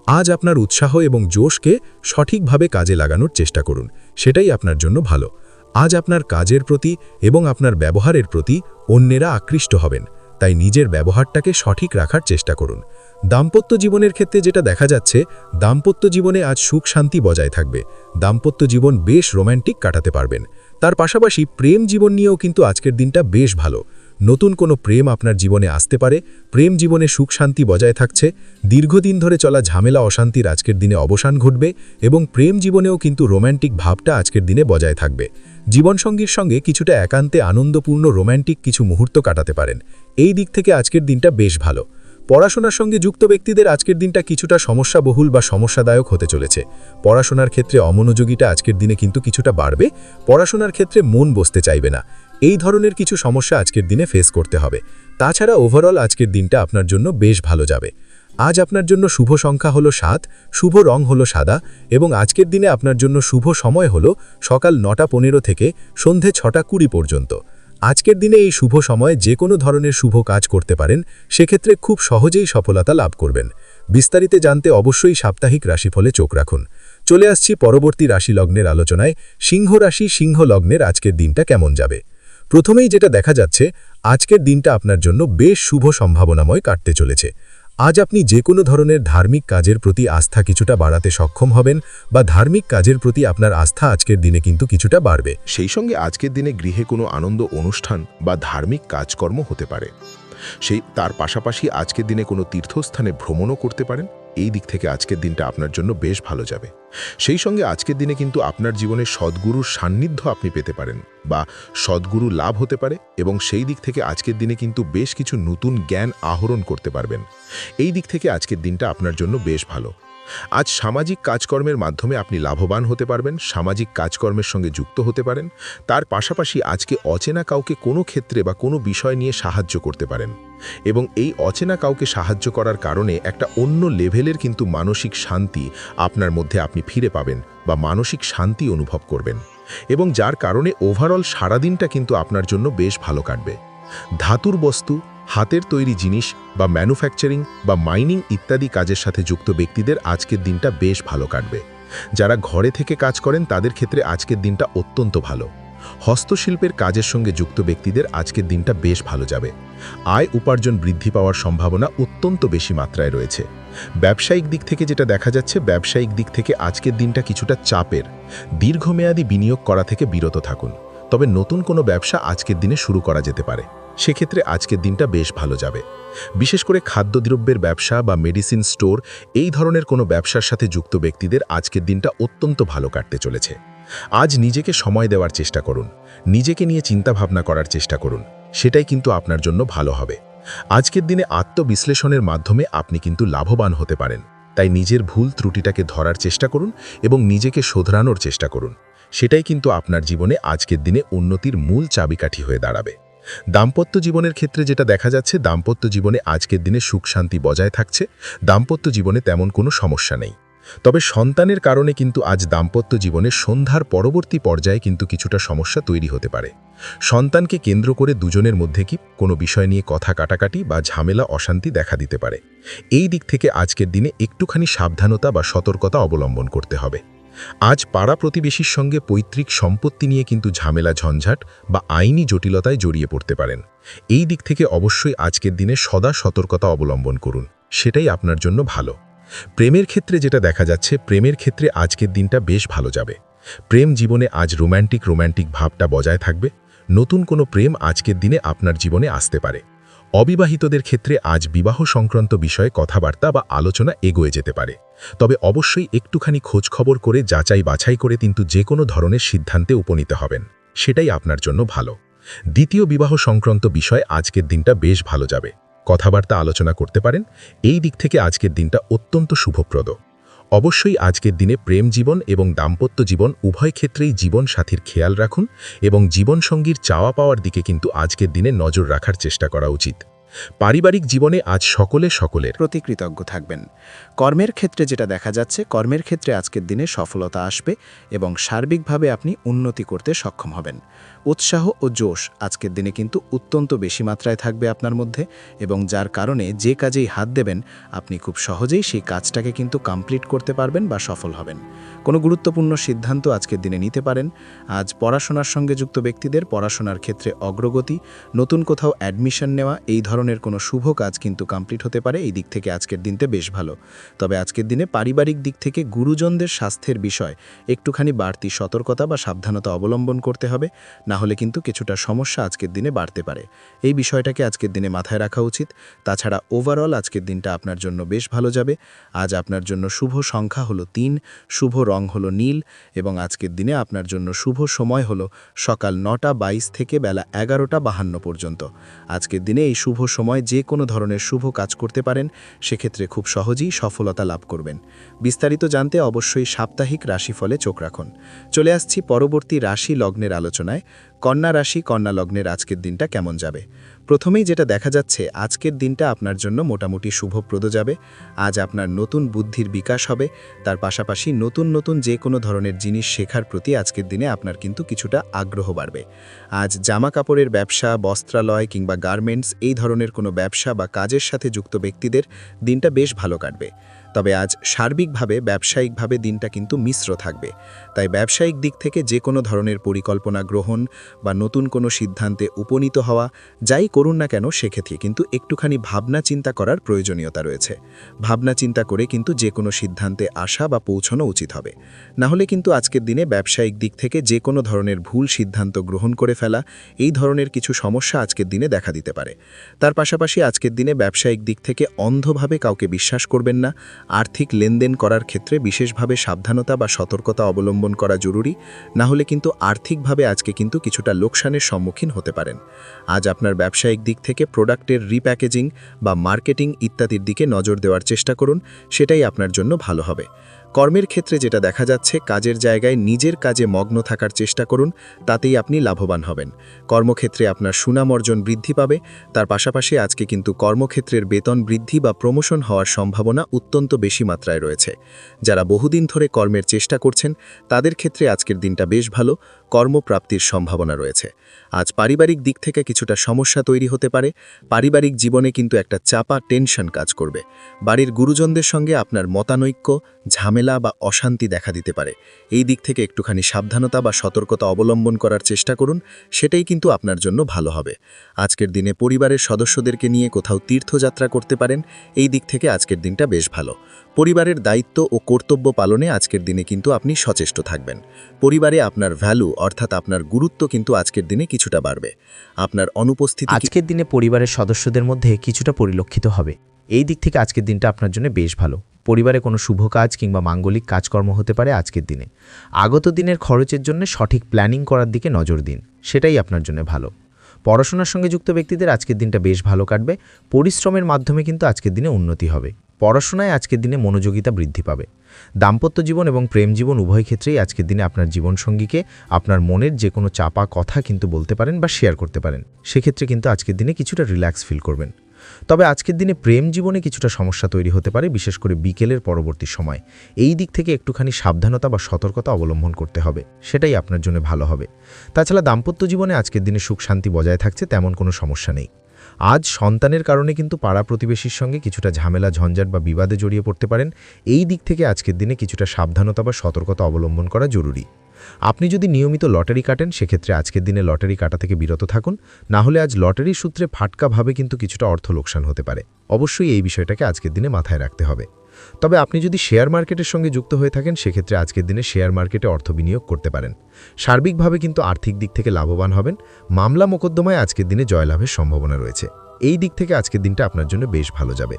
আজ আপনার উৎসাহ এবং জোশকে সঠিকভাবে কাজে লাগানোর চেষ্টা করুন, সেটাই আপনার জন্য ভালো। আজ আপনার কাজের প্রতি এবং আপনার ব্যবহারের প্রতি অন্যেরা আকৃষ্ট হবেন, তাই নিজের ব্যবহারটাকে সঠিক রাখার চেষ্টা করুন। দাম্পত্য জীবনের ক্ষেত্রে যেটা দেখা যাচ্ছে, দাম্পত্য জীবনে আজ সুখ শান্তি বজায় থাকবে। দাম্পত্য জীবন বেশ রোম্যান্টিক কাটাতে পারবেন। তার পাশাপাশি প্রেম জীবন নিয়েও কিন্তু আজকের দিনটা বেশ ভালো। নতুন কোনো প্রেম আপনার জীবনে আসতে পারে। প্রেম জীবনে সুখ শান্তি বজায় থাকছে। দীর্ঘদিন ধরে চলা ঝামেলা অশান্তির আজকের দিনে অবসান ঘটবে, এবং প্রেম জীবনেও কিন্তু রোম্যান্টিক ভাবটা আজকের দিনে বজায় থাকবে। জীবনসঙ্গীর সঙ্গে কিছুটা একান্তে আনন্দপূর্ণ রোম্যান্টিক কিছু মুহূর্ত কাটাতে পারেন। এই দিক থেকে আজকের দিনটা বেশ ভালো। পড়াশোনার সঙ্গে যুক্ত ব্যক্তিদের আজকের দিনটা কিছুটা সমস্যাবহুল বা সমস্যাদায়ক হতে চলেছে। পড়াশোনার ক্ষেত্রে অমনোযোগিতা আজকের দিনে কিন্তু কিছুটা বাড়বে। পড়াশোনার ক্ষেত্রে মন বসতে চাইবে না। এই ধরনের কিছু সমস্যা আজকের দিনে ফেস করতে হবে। তাছাড়া ওভারঅল আজকের দিনটা আপনার জন্য বেশ ভালো যাবে। আজ আপনার জন্য শুভ সংখ্যা হলো 7, শুভ রং হলো সাদা, এবং আজকের দিনে আপনার জন্য শুভ সময় হলো সকাল 9:15 থেকে সন্ধে 6:20 পর্যন্ত। আজকের দিনে এই শুভ সময়ে যে কোনো ধরনের শুভ কাজ করতে পারেন, সেক্ষেত্রে খুব সহজেই সফলতা লাভ করবেন। বিস্তারিত জানতে অবশ্যই সাপ্তাহিক রাশিফলে চোখ রাখুন। চলে আসছি পরবর্তী রাশি লগ্নের আলোচনায়। সিংহ রাশি, সিংহ লগ্নের আজকের দিনটা কেমন যাবে? প্রথমেই যেটা দেখা যাচ্ছে, আজকের দিনটা আপনার জন্য বেশ শুভ সম্ভাবনাময় কাটতে চলেছে। আজ আপনি যে কোনো ধরনের ধার্মিক কাজের প্রতি আস্থা কিছুটা বাড়াতে সক্ষম হবেন, বা ধার্মিক কাজের প্রতি আপনার আস্থা আজকের দিনে কিন্তু কিছুটা বাড়বে। সেই সঙ্গে আজকের দিনে গৃহে কোনো আনন্দ অনুষ্ঠান বা ধার্মিক কাজকর্ম হতে পারে। তার পাশাপাশি আজকের দিনে কোনো তীর্থস্থানে ভ্রমণও করতে পারেন। এই দিক থেকে আজকের দিনটা আপনার জন্য বেশ ভালো যাবে। সেই সঙ্গে আজকের দিনে কিন্তু আপনার জীবনে সদ্গুরুর সান্নিধ্য আপনি পেতে পারেন, বা সদ্গুরু লাভ হতে পারে, এবং সেই দিক থেকে আজকের দিনে কিন্তু বেশ কিছু নতুন জ্ঞান আহরণ করতে পারবেন। এই দিক থেকে আজকের দিনটা আপনার জন্য বেশ ভালো। আজ সামাজিক কাজকর্মের মাধ্যমে আপনি লাভবান হতে পারবেন, সামাজিক কাজকর্মের সঙ্গে যুক্ত হতে পারেন। তার পাশাপাশি আজকে অচেনা কাউকে কোনো ক্ষেত্রে বা কোনো বিষয় নিয়ে সাহায্য করতে পারেন, এবং এই অচেনা কাউকে সাহায্য করার কারণে একটা অন্য লেভেলের কিন্তু মানসিক শান্তি আপনার মধ্যে আপনি ফিরে পাবেন, বা মানসিক শান্তি অনুভব করবেন, এবং যার কারণে ওভারঅল সারাদিনটা কিন্তু আপনার জন্য বেশ ভালো কাটবে। ধাতুর বস্তু, হাতের তৈরি জিনিস বা ম্যানুফ্যাকচারিং বা মাইনিং ইত্যাদি কাজের সাথে যুক্ত ব্যক্তিদের আজকের দিনটা বেশ ভালো কাটবে। যারা ঘরে থেকে কাজ করেন তাদের ক্ষেত্রে আজকের দিনটা অত্যন্ত ভালো। হস্তশিল্পের কাজের সঙ্গে যুক্ত ব্যক্তিদের আজকের দিনটা বেশ ভালো যাবে। আয় উপার্জন বৃদ্ধি পাওয়ার সম্ভাবনা অত্যন্ত বেশি মাত্রায় রয়েছে। ব্যবসায়িক দিক থেকে যেটা দেখা যাচ্ছে, ব্যবসায়িক দিক থেকে আজকের দিনটা কিছুটা চাপের। দীর্ঘমেয়াদী বিনিয়োগ করা থেকে বিরত থাকুন। তবে নতুন কোনো ব্যবসা আজকের দিনে শুরু করা যেতে পারে। সেক্ষেত্রে আজকের দিনটা বেশ ভালো যাবে। বিশেষ করে খাদ্যদ্রব্যের ব্যবসা বা মেডিসিন স্টোর এই ধরনের কোনো ব্যবসার সাথে যুক্ত ব্যক্তিদের আজকের দিনটা অত্যন্ত ভালো কাটতে চলেছে। আজ নিজেকে সময় দেওয়ার চেষ্টা করুন, নিজেকে নিয়ে চিন্তাভাবনা করার চেষ্টা করুন, সেটাই কিন্তু আপনার জন্য ভালো হবে। আজকের দিনে আত্মবিশ্লেষণের মাধ্যমে আপনি কিন্তু লাভবান হতে পারেন। তাই নিজের ভুল ত্রুটিটাকে ধরার চেষ্টা করুন এবং নিজেকে শোধরানোর চেষ্টা করুন। সেটাই কিন্তু আপনার জীবনে আজকের দিনে উন্নতির মূল চাবিকাঠি হয়ে দাঁড়াবে। দাম্পত্য জীবনের ক্ষেত্রে যেটা দেখা যাচ্ছে, দাম্পত্য জীবনে আজকের দিনে সুখ শান্তি বজায় থাকছে। দাম্পত্য জীবনে তেমন কোনো সমস্যা নেই। তবে সন্তানের কারণে কিন্তু আজ দাম্পত্য জীবনে সন্ধ্যার পরবর্তী পর্যায়ে কিন্তু কিছুটা সমস্যা তৈরি হতে পারে। সন্তানকে কেন্দ্র করে দুজনের মধ্যে কি কোনো বিষয় নিয়ে কথা কাটাকাটি বা ঝামেলা অশান্তি দেখা দিতে পারে। এই দিক থেকে আজকের দিনে একটুখানি সাবধানতা বা সতর্কতা অবলম্বন করতে হবে। আজ পাড়া প্রতিবেশীর সঙ্গে পৈতৃক সম্পত্তি নিয়ে কিন্তু ঝামেলা ঝঞ্ঝাট বা আইনি জটিলতায় জড়িয়ে পড়তে পারেন। এই দিক থেকে অবশ্যই আজকের দিনে সদা সতর্কতা অবলম্বন করুন, সেটাই আপনার জন্য ভালো। প্রেমের ক্ষেত্রে যেটা দেখা যাচ্ছে, প্রেমের ক্ষেত্রে আজকের দিনটা বেশ ভালো যাবে। প্রেম জীবনে আজ রোম্যান্টিক ভাবটা বজায় থাকবে। নতুন কোনো প্রেম আজকের দিনে আপনার জীবনে আসতে পারে। অবিবাহিতদের ক্ষেত্রে আজ বিবাহ সংক্রান্ত বিষয়ে কথাবার্তা বা আলোচনা এগোয়ে যেতে পারে। তবে অবশ্যই একটুখানি খোঁজখবর করে যাচাই বাছাই করে কিন্তু যে কোনো ধরনের সিদ্ধান্তে উপনীত হবেন, সেটাই আপনার জন্য ভালো। দ্বিতীয় বিবাহ সংক্রান্ত বিষয়ে আজকের দিনটা বেশ ভালো যাবে। কথাবার্তা আলোচনা করতে পারেন। এই দিক থেকে আজকের দিনটা অত্যন্ত শুভপ্রদ। অবশ্যই আজকের দিনে প্রেম জীবন এবং দাম্পত্য জীবন উভয় ক্ষেত্রেই জীবন সাথীর খেয়াল রাখুন এবং জীবনসঙ্গীর চাওয়া পাওয়ার দিকে কিন্তু আজকের দিনে নজর রাখার চেষ্টা করা উচিত। পারিবারিক জীবনে আজ সকলের প্রতি কৃতজ্ঞ থাকবেন। কর্মের ক্ষেত্রে যেটা দেখা যাচ্ছে, কর্মের ক্ষেত্রে আজকের দিনে সফলতা আসবে এবং সার্বিকভাবে আপনি উন্নতি করতে সক্ষম হবেন। উৎসাহ ও জোশ আজকের দিনে কিন্তু অত্যন্ত বেশি মাত্রায় থাকবে আপনার মধ্যে, এবং যার কারণে যে কাজেই হাত দেবেন আপনি খুব সহজেই সেই কাজটাকে কিন্তু কমপ্লিট করতে পারবেন বা সফল হবেন। কোনো গুরুত্বপূর্ণ সিদ্ধান্ত আজকের দিনে নিতে পারেন। আজ পড়াশোনার সঙ্গে যুক্ত ব্যক্তিদের পড়াশোনার ক্ষেত্রে অগ্রগতি, নতুন কোথাও অ্যাডমিশন নেওয়া, এই ধরনের কোনো শুভ কাজ কিন্তু কমপ্লিট হতে পারে। এই দিক থেকে আজকের দিনটা বেশ ভালো। তবে আজকের দিনে পারিবারিক দিক থেকে গুরুজনদের স্বাস্থ্যের বিষয় একটুখানি বাড়তি সতর্কতা বা সাবধানতা অবলম্বন করতে হবে, না হলে কিন্তু কিছুটা সমস্যা আজকের দিনে বাড়তে পারে। এই বিষয়টাকে আজকের দিনে মাথায় রাখা উচিত। তাছাড়া ওভারঅল আজকের দিনটা আপনার জন্য বেশ ভালো যাবে। আজ আপনার জন্য শুভ সংখ্যা হলো 3, শুভ রং হলো নীল, এবং আজকের দিনে আপনার জন্য শুভ সময় হলো সকাল 9:22 থেকে বেলা 11:52 পর্যন্ত। আজকের দিনে এই শুভ সময় যে কোনো ধরনের শুভ কাজ করতে পারেন, সেক্ষেত্রে খুব সহজেই সফলতা লাভ করবেন। বিস্তারিত জানতে অবশ্যই সাপ্তাহিক রাশিফলে চোখ রাখুন। চলে আসছি পরবর্তী রাশি লগ্নের আলোচনায়। কন্যা রাশি, কন্যা লগ্নের আজকের দিনটা কেমন যাবে? প্রথমেই যেটা দেখা যাচ্ছে, আজকের দিনটা আপনার জন্য মোটামুটি শুভপ্রদ যাবে। আজ আপনার নতুন বুদ্ধির বিকাশ হবে। তার পাশাপাশি নতুন যে কোনো ধরনের জিনিস শেখার প্রতি আজকের দিনে আপনার কিন্তু কিছুটা আগ্রহ বাড়বে। আজ জামা কাপড়ের ব্যবসা, বস্ত্রালয় কিংবা গার্মেন্টস এই ধরনের কোনো ব্যবসা বা কাজের সাথে যুক্ত ব্যক্তিদের দিনটা বেশ ভালো কাটবে। তবে আজ সার্বিকভাবে ব্যবসায়িকভাবে দিনটা কিন্তু মিশ্র থাকবে। তাই ব্যবসায়িক দিক থেকে যে কোনো ধরনের পরিকল্পনা গ্রহণ বা নতুন কোনো সিদ্ধান্তে উপনীত হওয়া, যাই করুন না কেন, সেক্ষেত্রে কিন্তু একটুখানি ভাবনা চিন্তা করার প্রয়োজনীয়তা রয়েছে। ভাবনা চিন্তা করে কিন্তু যে কোনো সিদ্ধান্তে আসা বা পৌঁছানো উচিত হবে। না হলে কিন্তু আজকের দিনে ব্যবসায়িক দিক থেকে যে কোনো ধরনের ভুল সিদ্ধান্ত গ্রহণ করে ফেলা, এই ধরনের কিছু সমস্যা আজকের দিনে দেখা দিতে পারে। তার পাশাপাশি আজকের দিনে ব্যবসায়িক দিক থেকে অন্ধভাবে কাউকে বিশ্বাস করবেন না। আর্থিক লেনদেন করার ক্ষেত্রে বিশেষভাবে সাবধানতা বা সতর্কতা অবলম্বন করা জরুরি, না হলে কিন্তু আর্থিকভাবে আজকে কিন্তু কিছুটা লোকসানের সম্মুখীন হতে পারেন। আজ আপনার ব্যবসায়িক দিক থেকে প্রোডাক্টের রিপ্যাকেজিং বা মার্কেটিং ইত্যাদির দিকে নজর দেওয়ার চেষ্টা করুন, সেটাই আপনার জন্য ভালো হবে। কর্মের ক্ষেত্রে যেটা দেখা যাচ্ছে, কাজের জায়গায় নিজের কাজে মগ্ন থাকার চেষ্টা করুন, তাতেই আপনি লাভবান হবেন। কর্মক্ষেত্রে আপনার সুনাম অর্জন বৃদ্ধি পাবে। তার পাশাপাশি আজকে কিন্তু কর্মক্ষেত্রের বেতন বৃদ্ধি বা প্রমোশন হওয়ার সম্ভাবনা অত্যন্ত বেশি মাত্রায় রয়েছে। যারা বহুদিন ধরে কর্মের চেষ্টা করছেন, তাদের ক্ষেত্রে আজকের দিনটা বেশ ভালো, কর্মপ্রাপ্তির সম্ভাবনা রয়েছে। আজ পারিবারিক দিক থেকে কিছুটা সমস্যা তৈরি হতে পারে। পারিবারিক জীবনে কিন্তু একটা চাপা টেনশন কাজ করবে। বাড়ির গুরুজনদের সঙ্গে আপনার মতানৈক্য, ঝামেলা বা অশান্তি দেখা দিতে পারে। এই দিক থেকে একটুখানি সাবধানতা বা সতর্কতা অবলম্বন করার চেষ্টা করুন, সেটাই কিন্তু আপনার জন্য ভালো হবে। আজকের দিনে পরিবারের সদস্যদেরকে নিয়ে কোথাও তীর্থযাত্রা করতে পারেন। এই দিক থেকে আজকের দিনটা বেশ ভালো। পরিবারের দায়িত্ব ও কর্তব্য পালনে আজকের দিনে কিন্তু আপনি সচেষ্ট থাকবেন। পরিবারে আপনার ভ্যালু অর্থাৎ আপনার গুরুত্ব কিন্তু আজকের দিনে কিছুটা বাড়বে। আপনার অনুপস্থিতি আজকের দিনে পরিবারের সদস্যদের মধ্যে কিছুটা পরিলক্ষিত হবে। এই দিক থেকে আজকের দিনটা আপনার জন্য বেশ ভালো। পরিবারে কোনো শুভ কাজ কিংবা মাঙ্গলিক কাজকর্ম হতে পারে আজকের দিনে। আগত দিনের খরচের জন্য সঠিক প্ল্যানিং করার দিকে নজর দিন, সেটাই আপনার জন্য ভালো। পড়াশোনার সঙ্গে যুক্ত ব্যক্তিদের আজকের দিনটা বেশ ভালো কাটবে। পরিশ্রমের মাধ্যমে কিন্তু আজকের দিনে উন্নতি হবে। পড়াশোনায় আজকের দিনে মনোযোগিতা বৃদ্ধি পাবে। দাম্পত্য জীবন এবং প্রেম জীবন উভয় ক্ষেত্রেই আজকের দিনে আপনার জীবনসঙ্গীকে আপনার মনের যে কোনো চাপা কথা কিন্তু বলতে পারেন বা শেয়ার করতে পারেন। সেক্ষেত্রে কিন্তু আজকের দিনে কিছুটা রিল্যাক্স ফিল করবেন। তবে আজকের দিনে প্রেম জীবনে কিছুটা সমস্যা তৈরি হতে পারে, বিশেষ করে বিকেলের পরবর্তী সময়। এই দিক থেকে একটুখানি সাবধানতা বা সতর্কতা অবলম্বন করতে হবে, সেটাই আপনার জন্য ভালো হবে। তাছাড়া দাম্পত্য জীবনে আজকের দিনে সুখ শান্তি বজায় থাকছে, তেমন কোনো সমস্যা নেই। আজ সন্তানের কারণে কিন্তু পাড়া প্রতিবেশীর সঙ্গে কিছুটা ঝামেলা ঝঞ্ঝাট বা বিবাদে জড়িয়ে পড়তে পারেন। এই দিক থেকে আজকের দিনে কিছুটা সাবধানতা বা সতর্কতা অবলম্বন করা জরুরি। আপনি যদি নিয়মিত লটারি কাটেন, সেক্ষেত্রে আজকের দিনে লটারি কাটা থেকে বিরত থাকুন। না হলে আজ লটারি সূত্রে ফাটকাভাবে কিন্তু কিছুটা অর্থ লোকসান হতে পারে। অবশ্যই এই বিষয়টাকে আজকের দিনে মাথায় রাখতে হবে। তবে আপনি যদি শেয়ার মার্কেটের সঙ্গে যুক্ত হয়ে থাকেন, সেক্ষেত্রে আজকের দিনে শেয়ার মার্কেটে অর্থ বিনিয়োগ করতে পারেন। সার্বিকভাবে কিন্তু আর্থিক দিক থেকে লাভবান হবেন। মামলা মোকদ্দমায় আজকের দিনে জয়লাভের সম্ভাবনা রয়েছে। এই দিক থেকে আজকের দিনটা আপনার জন্য বেশ ভালো যাবে।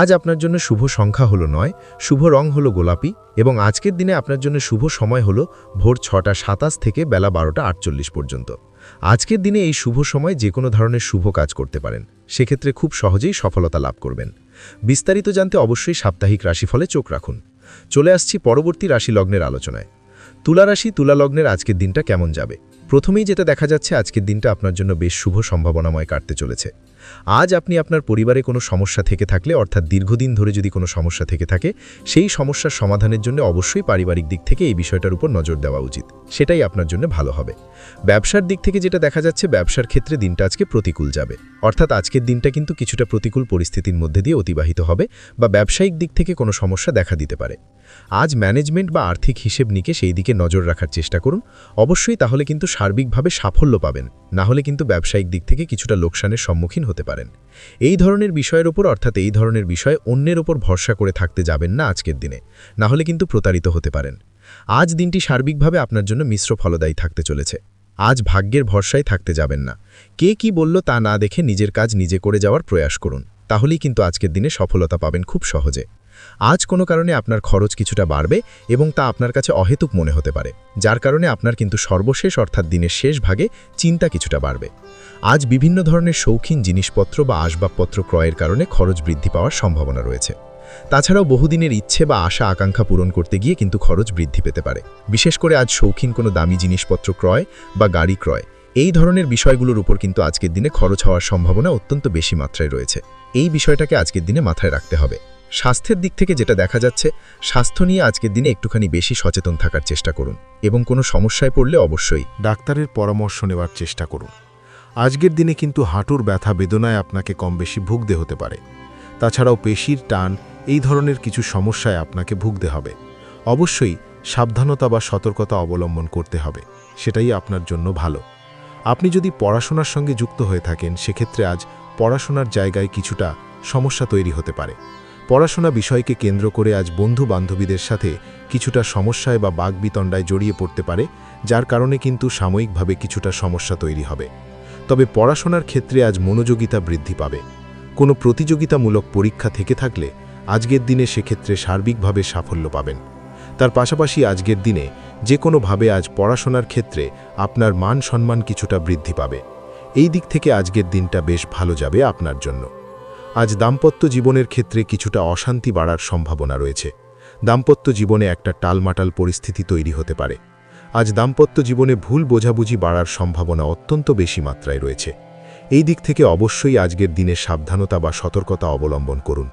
আজ আপনার জন্য শুভ সংখ্যা হলো 9, শুভ রং হলো গোলাপি এবং আজকের দিনে আপনার জন্য শুভ সময় হলো ভোর 6:27 থেকে বেলা 12:48 পর্যন্ত। আজকের দিনে এই শুভ সময় যে কোনো ধরনের শুভ কাজ করতে পারেন, সেক্ষেত্রে খুব সহজেই সফলতা লাভ করবেন। বিস্তারিত জানতে অবশ্যই সাপ্তাহিক রাশিফলে চোখ রাখুন। চলে আসছি পরবর্তী রাশি লগ্নের আলোচনায়। তুলা রাশি, তুলা লগ্নের আজকের দিনটা কেমন যাবে? প্রথমেই যেটা দেখা যাচ্ছে, আজকের দিনটা আপনার জন্য বেশ শুভ সম্ভাবনাময় কাটতে চলেছে। আজ আপনি আপনার পরিবারে কোনো সমস্যা থেকে থাকলে, অর্থাৎ দীর্ঘদিন ধরে যদি কোনো সমস্যা থেকে থাকে, সেই সমস্যার সমাধানের জন্য অবশ্যই পারিবারিক দিক থেকে এই বিষয়টার উপর নজর দেওয়া উচিত। সেটাই আপনার জন্য ভালো হবে। ব্যবসার দিক থেকে যেটা দেখা যাচ্ছে, ব্যবসার ক্ষেত্রে দিনটা আজকে প্রতিকূল যাবে। অর্থাৎ আজকের দিনটা কিন্তু কিছুটা প্রতিকূল পরিস্থিতির মধ্যে দিয়ে অতিবাহিত হবে বা ব্যবসায়িক দিক থেকে কোনো সমস্যা দেখা দিতে পারে। আজ ম্যানেজমেন্ট বা আর্থিক হিসেব নিকে সেই দিকে নজর রাখার চেষ্টা করুন। অবশ্যই তাহলে কিন্তু সার্বিকভাবে সাফল্য পাবেন। না হলে কিন্তু ব্যবসায়িক দিক থেকে কিছুটা লোকসানের সম্মুখীন হতে পারেন। এই ধরনের বিষয়ের উপর, অর্থাৎ এই ধরনের বিষয় অন্যের ওপর ভরসা করে থাকতে যাবেন না আজকের দিনে, না হলে কিন্তু প্রতারিত হতে পারেন। আজ দিনটি সার্বিকভাবে আপনার জন্য মিশ্র ফলদায়ী থাকতে চলেছে। আজ ভাগ্যের ভরসায় থাকতে যাবেন না। কে কি বলল তা না দেখে নিজের কাজ নিজে করে যাওয়ার প্রয়াস করুন। তাহলেই কিন্তু আজকের দিনে সফলতা পাবেন খুব সহজে। আজ কোনো কারণে আপনার খরচ কিছুটা বাড়বে এবং তা আপনার কাছে অহেতুক মনে হতে পারে, যার কারণে আপনার কিন্তু সর্বশেষ অর্থাৎ দিনের শেষ ভাগে চিন্তা কিছুটা বাড়বে। আজ বিভিন্ন ধরনের শৌখিন জিনিসপত্র বা আসবাবপত্র ক্রয়ের কারণে খরচ বৃদ্ধি পাওয়ার সম্ভাবনা রয়েছে। তাছাড়াও বহুদিনের ইচ্ছে বা আশা আকাঙ্ক্ষা পূরণ করতে গিয়ে কিন্তু খরচ বৃদ্ধি পেতে পারে। বিশেষ করে আজ শৌখিন কোনো দামি জিনিসপত্র ক্রয় বা গাড়ি ক্রয়, এই ধরনের বিষয়গুলোর উপর কিন্তু আজকের দিনে খরচ হওয়ার সম্ভাবনা অত্যন্ত বেশি মাত্রায় রয়েছে। এই বিষয়টাকে আজকের দিনে মাথায় রাখতে হবে। স্বাস্থ্যের দিক থেকে যেটা দেখা যাচ্ছে, স্বাস্থ্য নিয়ে আজকের দিনে একটুখানি বেশি সচেতন থাকার চেষ্টা করুন এবং কোনো সমস্যায় পড়লে অবশ্যই ডাক্তারের পরামর্শ নেওয়ার চেষ্টা করুন। আজকের দিনে কিন্তু হাঁটুর ব্যথা বেদনায় আপনাকে কম বেশি ভুগতে হতে পারে। তাছাড়াও পেশির টান, এই ধরনের কিছু সমস্যায় আপনাকে ভুগতে হবে। অবশ্যই সাবধানতা বা সতর্কতা অবলম্বন করতে হবে, সেটাই আপনার জন্য ভালো। আপনি যদি পড়াশোনার সঙ্গে যুক্ত হয়ে থাকেন, সেক্ষেত্রে আজ পড়াশোনার জায়গায় কিছুটা সমস্যা তৈরি হতে পারে। পড়াশোনা বিষয়কে কেন্দ্র করে আজ বন্ধু বান্ধবীদের সাথে কিছুটা সমস্যায় বা বাগবিতণ্ডায় জড়িয়ে পড়তে পারে, যার কারণে কিন্তু সাময়িকভাবে কিছুটা সমস্যা তৈরি হবে। তবে পড়াশোনার ক্ষেত্রে আজ মনোযোগিতা বৃদ্ধি পাবে। কোনো প্রতিযোগিতামূলক পরীক্ষা থেকে থাকলে আজকের দিনে সেক্ষেত্রে সার্বিকভাবে সাফল্য পাবেন। তার পাশাপাশি আজকের দিনে যে কোনোভাবে আজ পড়াশোনার ক্ষেত্রে আপনার মান সম্মান কিছুটা বৃদ্ধি পাবে। এই দিক থেকে আজকের দিনটা বেশ ভালো যাবে আপনার জন্য। আজ দাম্পত্য জীবনের ক্ষেত্রে কিছুটা অশান্তি বাড়ার সম্ভাবনা রয়েছে। দাম্পত্য জীবনে একটা টালমাটাল পরিস্থিতি তৈরি হতে পারে। আজ দাম্পত্য জীবনে ভুল বোঝাবুঝি বাড়ার সম্ভাবনা অত্যন্ত বেশি মাত্রায় রয়েছে। এই দিক থেকে অবশ্যই আজকের দিনে সাবধানতা বা সতর্কতা অবলম্বন করুন।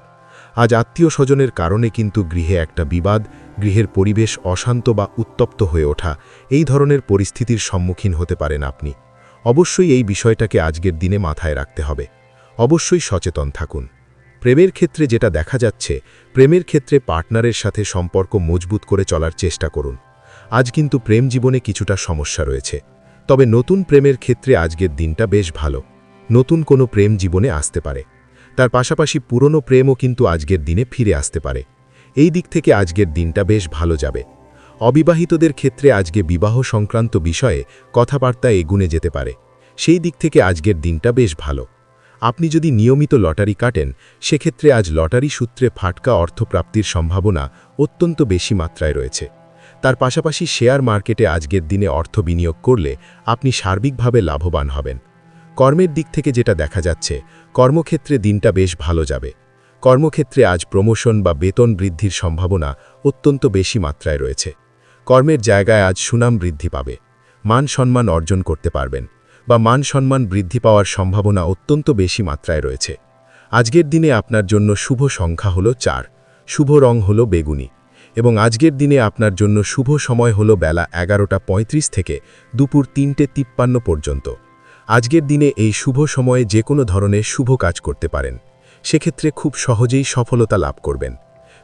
আজ আত্মীয় স্বজনের কারণে কিন্তু গৃহে একটা বিবাদ, গৃহের পরিবেশ অশান্ত বা উত্তপ্ত হয়ে ওঠা, এই ধরনের পরিস্থিতির সম্মুখীন হতে পারেন আপনি। অবশ্যই এই বিষয়টাকে আজকের দিনে মাথায় রাখতে হবে। অবশ্যই সচেতন থাকুন। প্রেমের ক্ষেত্রে যেটা দেখা যাচ্ছে, প্রেমের ক্ষেত্রে পার্টনারের সাথে সম্পর্ক মজবুত করে চলার চেষ্টা করুন। আজ কিন্তু প্রেম জীবনে কিছুটা সমস্যা রয়েছে, তবে নতুন প্রেমের ক্ষেত্রে আজকের দিনটা বেশ ভালো। নতুন কোনো প্রেম জীবনে আসতে পারে। তার পাশাপাশি পুরনো প্রেমও কিন্তু আজকের দিনে ফিরে আসতে পারে। এই দিক থেকে আজকের দিনটা বেশ ভালো যাবে। অবিবাহিতদের ক্ষেত্রে আজকে বিবাহ সংক্রান্ত বিষয়ে কথাবার্তা এগুনে যেতে পারে, সেই দিক থেকে আজকের দিনটা বেশ ভালো। আপনি যদি নিয়মিত লটারি কাটেন, সেক্ষেত্রে আজ লটারি সূত্রে ফাটকা অর্থপ্রাপ্তির সম্ভাবনা অত্যন্ত বেশি মাত্রায় রয়েছে। তার পাশাপাশি শেয়ার মার্কেটে আজকের দিনে অর্থ বিনিয়োগ করলে আপনি সার্বিকভাবে লাভবান হবেন। কর্মের দিক থেকে যেটা দেখা যাচ্ছে, কর্মক্ষেত্রে দিনটা বেশ ভালো যাবে। কর্মক্ষেত্রে আজ প্রমোশন বা বেতন বৃদ্ধির সম্ভাবনা অত্যন্ত বেশি মাত্রায় রয়েছে। কর্মের জায়গায় আজ সুনাম বৃদ্ধি পাবে, মান সম্মান অর্জন করতে পারবেন বা মান সম্মান বৃদ্ধি পাওয়ার সম্ভাবনা অত্যন্ত বেশি মাত্রায় রয়েছে। আজকের দিনে আপনার জন্য শুভ সংখ্যা হলো 4, শুভ রং হলো বেগুনি এবং আজকের দিনে আপনার জন্য শুভ সময় হলো বেলা 11:35 থেকে দুপুর 3:53 পর্যন্ত। আজকের দিনে এই শুভ সময়ে যে কোনো ধরনের শুভ কাজ করতে পারেন, সেক্ষেত্রে খুব সহজেই সফলতা লাভ করবেন।